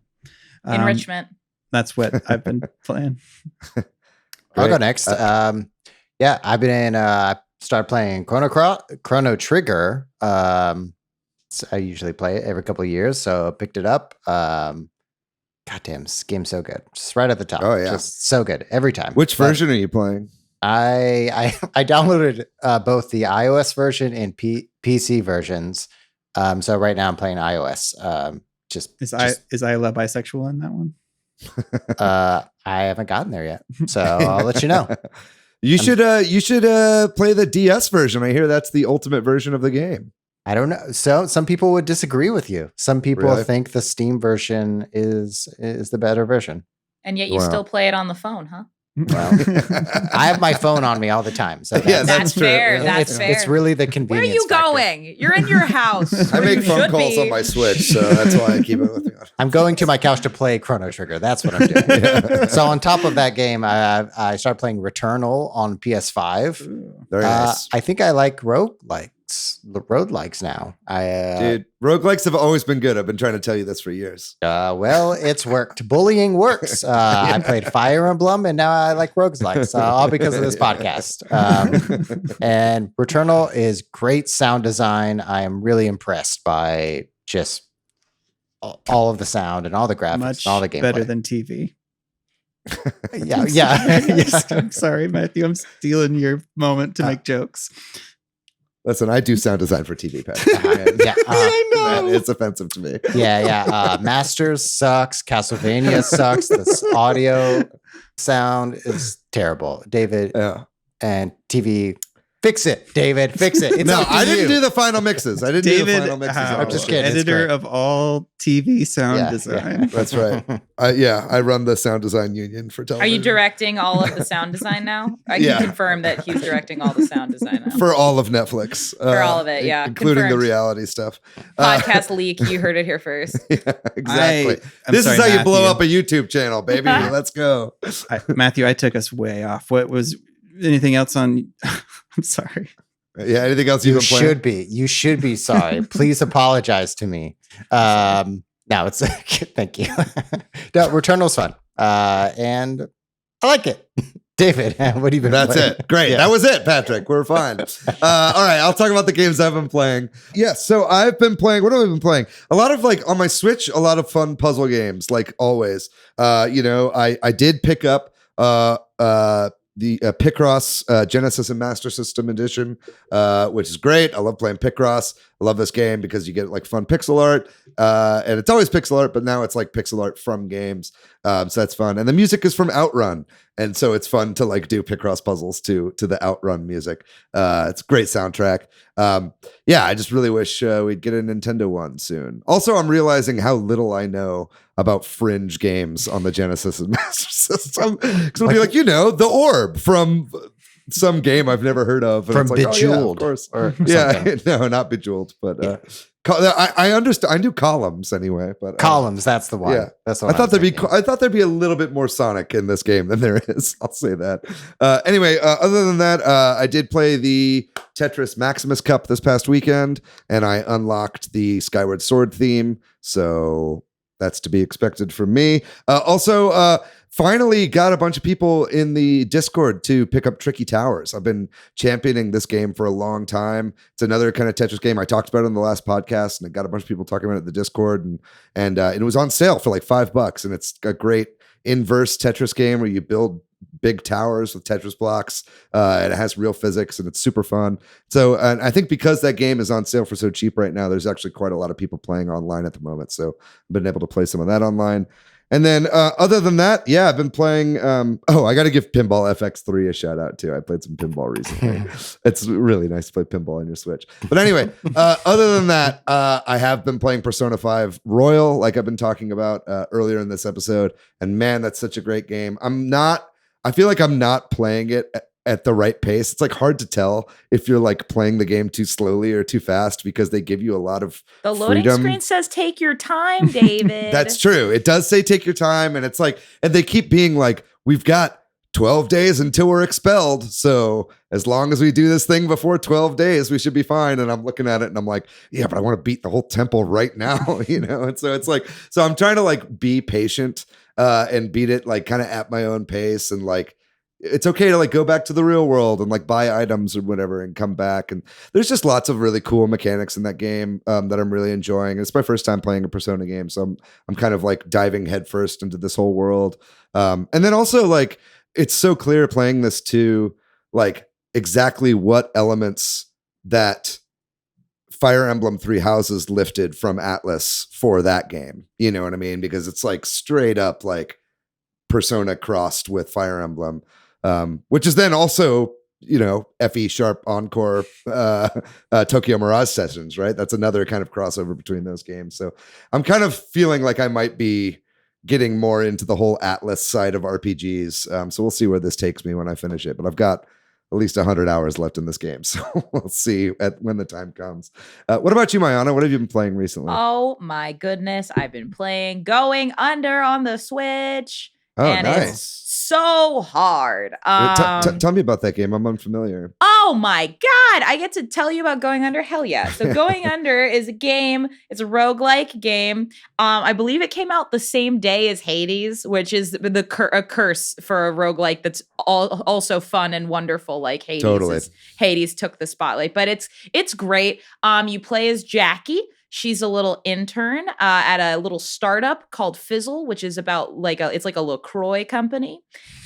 enrichment. That's what I've been playing. I'll go next. I've been started playing Chrono Trigger. So I usually play it every couple of years, so I picked it up. Goddamn, this game's so good. Just right at the top. Oh yeah, just so good every time. Which version are you playing? I downloaded both the iOS version and PC versions. So right now I'm playing iOS. Is Isla bisexual in that one? I haven't gotten there yet, so I'll let you know. You should play the DS version. I hear that's the ultimate version of the game. I don't know. So some people would disagree with you. Some people think the Steam version is the better version. And yet you still play it on the phone, huh? Well, I have my phone on me all the time. So that's fair. That's fair. It's really the convenience. Where are you going? You're in your house. I make phone calls on my Switch, so that's why I keep it with me. I'm going to my couch to play Chrono Trigger. That's what I'm doing. So on top of that game, I started playing Returnal on PS5. Very nice. I think I like roguelikes now. Dude, roguelikes have always been good. I've been trying to tell you this for years. Well, it's worked. Bullying works. I played Fire Emblem, and now I like roguelikes, all because of this podcast. And Returnal is great sound design. I am really impressed by just all of the sound and all the graphics, much and all the gameplay. Better than TV. yeah. I'm sorry, Matthew. I'm stealing your moment to make jokes. Listen, I do sound design for TV, Pat. I know. It's offensive to me. Yeah. Masters sucks. Castlevania sucks. This audio sound is terrible. David and TV. Fix it, David. Fix it. It's I didn't do the final mixes. I didn't do the final mixes. I'm just kidding. Editor of all TV sound design. Yeah. That's right. I run the sound design union for television. Are you directing all of the sound design now? I can confirm that he's directing all the sound design now. For all of Netflix. For all of it, yeah. Including the reality stuff. Podcast leak. You heard it here first. Yeah, exactly. This is how you blow up a YouTube channel, baby. Let's go. Matthew, I took us way off. What was anything else on... I'm sorry. Yeah, anything else you've been playing? You should be sorry. Please apologize to me. No, it's thank you. No, Returnal's fun. And I like it. David, what have you been playing? That's it. Great. Yeah. That was it, Patrick. We're fine. All right, I'll talk about the games I've been playing. Yes, so I've been playing, what have I been playing? A lot of on my Switch, a lot of fun puzzle games, like always. I did pick up the Picross Genesis and Master System edition, which is great. I love playing Picross. I love this game because you get fun pixel art, and it's always pixel art, but now it's pixel art from games, so that's fun. And the music is from Outrun, and so it's fun to do Picross puzzles to the Outrun music. It's a great soundtrack. I just really wish we'd get a Nintendo one soon. Also, I'm realizing how little I know about fringe games on the Genesis and Master System, because it'll be the orb from some game I've never heard of. And from Bejeweled. Of course. No, not Bejeweled, but I understand. I knew Columns anyway, but Columns, that's the one. Yeah, that's what I thought there'd be a little bit more Sonic in this game than there is. I'll say that. Anyway, other than that, I did play the Tetris Maximus Cup this past weekend, and I unlocked the Skyward Sword theme. So that's to be expected from me. Also, finally got a bunch of people in the Discord to pick up Tricky Towers. I've been championing this game for a long time. It's another kind of Tetris game. I talked about it in the last podcast, and I got a bunch of people talking about it in the Discord, and it was on sale for $5, and it's a great inverse Tetris game where you build big towers with Tetris blocks, and it has real physics, and it's super fun. So, and I think because that game is on sale for so cheap right now, there's actually quite a lot of people playing online at the moment. So I've been able to play some of that online. And then other than that, I've been playing. I got to give Pinball FX3 a shout out too. I played some pinball recently. It's really nice to play pinball on your Switch. But anyway, other than that, I have been playing Persona 5 Royal, like I've been talking about earlier in this episode. And man, that's such a great game. I feel like I'm not playing it at the right pace. It's hard to tell if you're playing the game too slowly or too fast, because they give you a lot of the loading freedom. Screen says take your time, David. That's true. It does say take your time, and it's and they keep being we've got 12 days until we're expelled, so as long as we do this thing before 12 days, we should be fine. And I'm looking at it and I'm like, yeah, but I want to beat the whole temple right now, and so it's so I'm trying to be patient and beat it kind of at my own pace, and it's okay to go back to the real world and buy items or whatever and come back. And there's just lots of really cool mechanics in that game that I'm really enjoying. It's my first time playing a Persona game, so I'm kind of diving headfirst into this whole world. And then also it's so clear playing this too, exactly what elements that Fire Emblem Three Houses lifted from Atlas for that game. You know what I mean? Because it's straight up Persona crossed with Fire Emblem. Which is then also, F.E. Sharp Encore Tokyo Mirage Sessions, right? That's another kind of crossover between those games. So I'm kind of feeling like I might be getting more into the whole Atlas side of RPGs. So we'll see where this takes me when I finish it. But I've got at least 100 hours left in this game. So we'll see when the time comes. What about you, Mayanna? What have you been playing recently? Oh, my goodness. I've been playing Going Under on the Switch. Oh, and nice. It's so hard. Tell me about that game. I'm unfamiliar. Oh my God. I get to tell you about Going Under. Hell yeah. So Going Under is a game. It's a roguelike game. I believe it came out the same day as Hades, which is a curse for a roguelike that's also fun and wonderful like Hades. Totally. Hades took the spotlight, but it's great. You play as Jackie. She's a little intern at a little startup called Fizzle, which is about it's like a LaCroix company.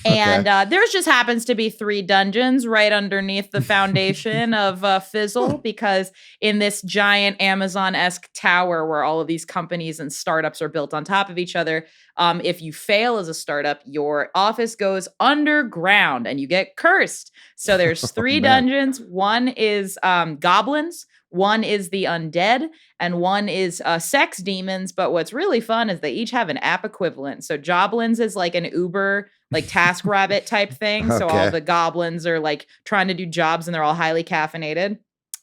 And there's just happens to be 3 dungeons right underneath the foundation of Fizzle, because in this giant Amazon-esque tower where all of these companies and startups are built on top of each other, if you fail as a startup, your office goes underground and you get cursed. So there's 3 dungeons. One is goblins. One is the undead, and one is sex demons. But what's really fun is they each have an app equivalent. So Joblins is like an Uber, like TaskRabbit type thing. So all the goblins are like trying to do jobs and they're all highly caffeinated.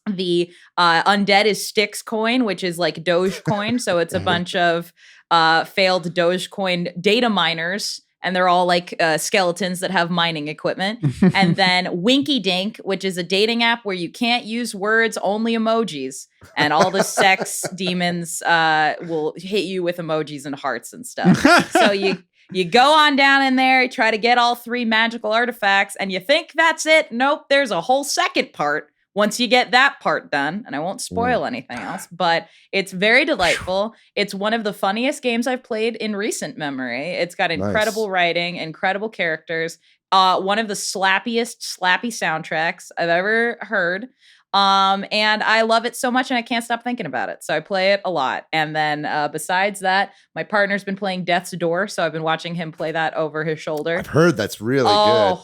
The undead is Styx Coin, which is like Dogecoin. So it's a bunch of failed Dogecoin data miners. And they're all like skeletons that have mining equipment. And then Winky Dink, which is a dating app where you can't use words, only emojis. And all the sex demons will hit you with emojis and hearts and stuff. So you go on down in there, you try to get all 3 magical artifacts, and you think that's it. Nope, there's a whole second part. Once you get that part done, and I won't spoil anything else, but it's very delightful. It's one of the funniest games I've played in recent memory. It's got incredible writing, incredible characters, one of the slappy soundtracks I've ever heard. And I love it so much and I can't stop thinking about it. So I play it a lot. And then besides that, my partner's been playing Death's Door. So I've been watching him play that over his shoulder. I've heard that's really good.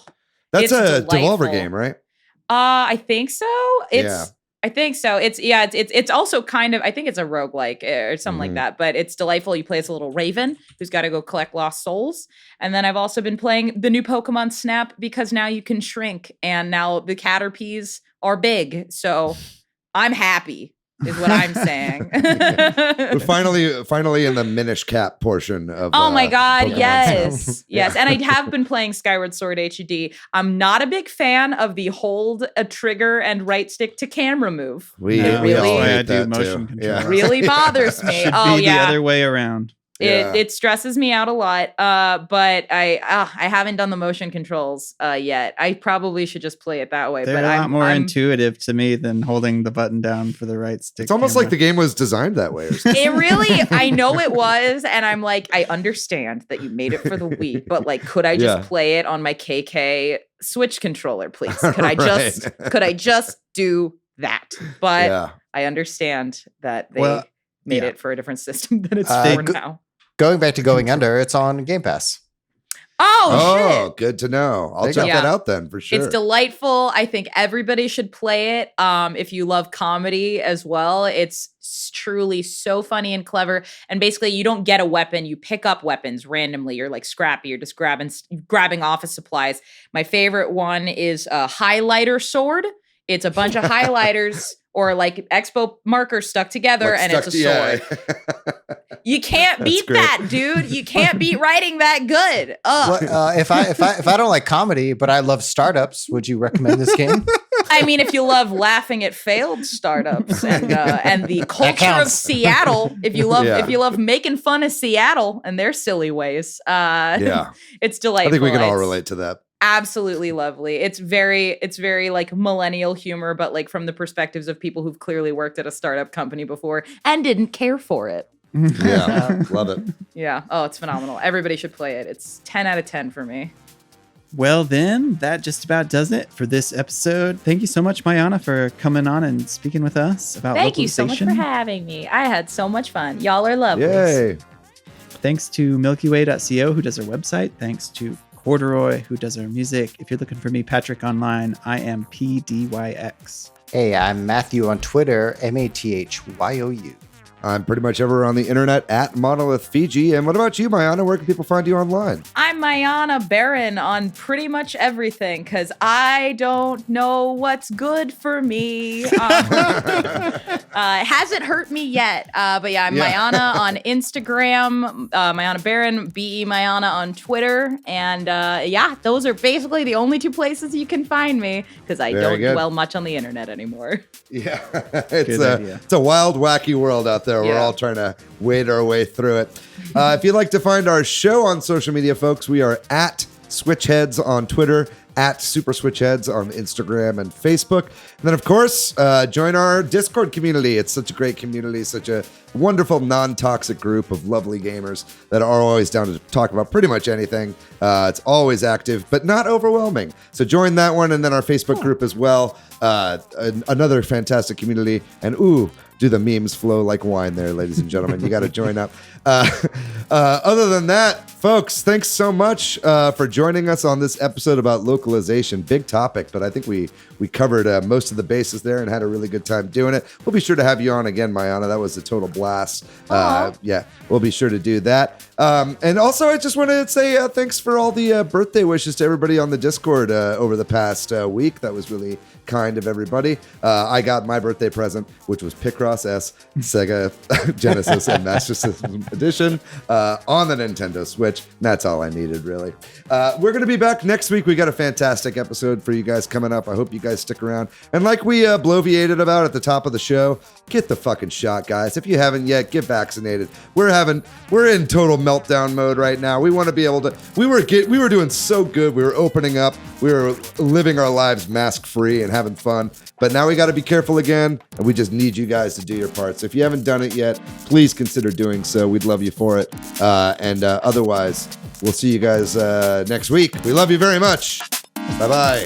That's a Devolver game, right? I think so. I think so. It's also kind of, I think it's a roguelike or something like that, but it's delightful. You play as a little raven who's got to go collect lost souls. And then I've also been playing the new Pokemon Snap because now you can shrink and now the Caterpies are big. So I'm happy. Is what I'm saying. We're finally in the Minish Cap portion of. Oh my God! Pokemon Yes, yes. And I have been playing Skyward Sword HD. I'm not a big fan of the hold a trigger and right stick to camera move. We all hate that motion control. Yeah. Really bothers me. Should be the other way around. It stresses me out a lot, but I haven't done the motion controls yet. I probably should just play it that way. They're a lot more intuitive to me than holding the button down for the right stick. It's almost like the game was designed that way. Or something. It really, I know it was, and I'm like, I understand that you made it for the Wii, but like, could I just play it on my KK Switch controller, please? Could I just do that? But I understand that they made it for a different system than it's for now. Going back to Going Under, it's on Game Pass. Oh, shit. Good to know. I'll check that out then for sure. It's delightful. I think everybody should play it. If you love comedy as well, it's truly so funny and clever. And basically, you don't get a weapon. You pick up weapons randomly. You're like Scrappy. You're just grabbing office supplies. My favorite one is a highlighter sword. It's a bunch of highlighters or like expo markers stuck together, and it's a sword. You can't beat that, dude. You can't beat writing that good. If I don't like comedy, but I love startups, would you recommend this game? I mean, if you love laughing at failed startups and the culture of Seattle, if you love making fun of Seattle and their silly ways, it's delightful. I think we can all relate to that. Absolutely lovely. It's very like millennial humor, but like from the perspectives of people who've clearly worked at a startup company before and didn't care for it. Yeah, love it. Yeah. Oh, it's phenomenal. Everybody should play it. It's 10 out of 10 for me. Well, then that just about does it for this episode. Thank you so much, Mayanna, for coming on and speaking with us about Thank Localization. you so much for having me. I had so much fun. Y'all are lovely. Yay. Thanks to MilkyWay.co, who does our website. Thanks to Corduroy, who does our music. If you're looking for me, Patrick, online, I am PDYX. Hey, I'm Matthew on Twitter, MATHYOU. I'm pretty much everywhere on the internet at Monolith Fiji. And what about you, Mayanna? Where can people find you online? I'm Mayanna Berrin on pretty much everything because I don't know what's good for me. It hasn't hurt me yet. But yeah, I'm Mayanna on Instagram, Mayanna Berrin, BE Mayanna on Twitter. And those are basically the only 2 places you can find me because I don't dwell much on the internet anymore. Yeah, it's a wild, wacky world out there. We're all trying to wade our way through it. If you'd like to find our show on social media, folks, we are at Switch Headz on Twitter, at Super Switch Headz on Instagram and Facebook. And then, of course, join our Discord community. It's such a great community, such a wonderful, non-toxic group of lovely gamers that are always down to talk about pretty much anything. It's always active, but not overwhelming. So join that one, and then our Facebook group as well. Another fantastic community. And do the memes flow like wine there, ladies and gentlemen. You got to join up. Other than that, folks, thanks so much for joining us on this episode about localization. Big topic, but I think we covered most of the bases there and had a really good time doing it. We'll be sure to have you on again, Mayanna. That was a total blast. Yeah, we'll be sure to do that. And also, I just want to say thanks for all the birthday wishes to everybody on the Discord over the past week. That was really kind of everybody. I got my birthday present, which was Picross S, Sega Genesis, and Master System Edition on the Nintendo Switch. That's all I needed, really. We're going to be back next week. We got a fantastic episode for you guys coming up. I hope you guys stick around. And like we bloviated about at the top of the show, get the fucking shot, guys. If you haven't yet, get vaccinated. We're in total meltdown mode right now. We want to be able to. We were doing so good. We were opening up. We were living our lives mask free and having fun. But now we got to be careful again, and we just need you guys to do your part. So if you haven't done it yet, please consider doing so. We'd love you for it. And otherwise, we'll see you guys next week. We love you very much. Bye-bye.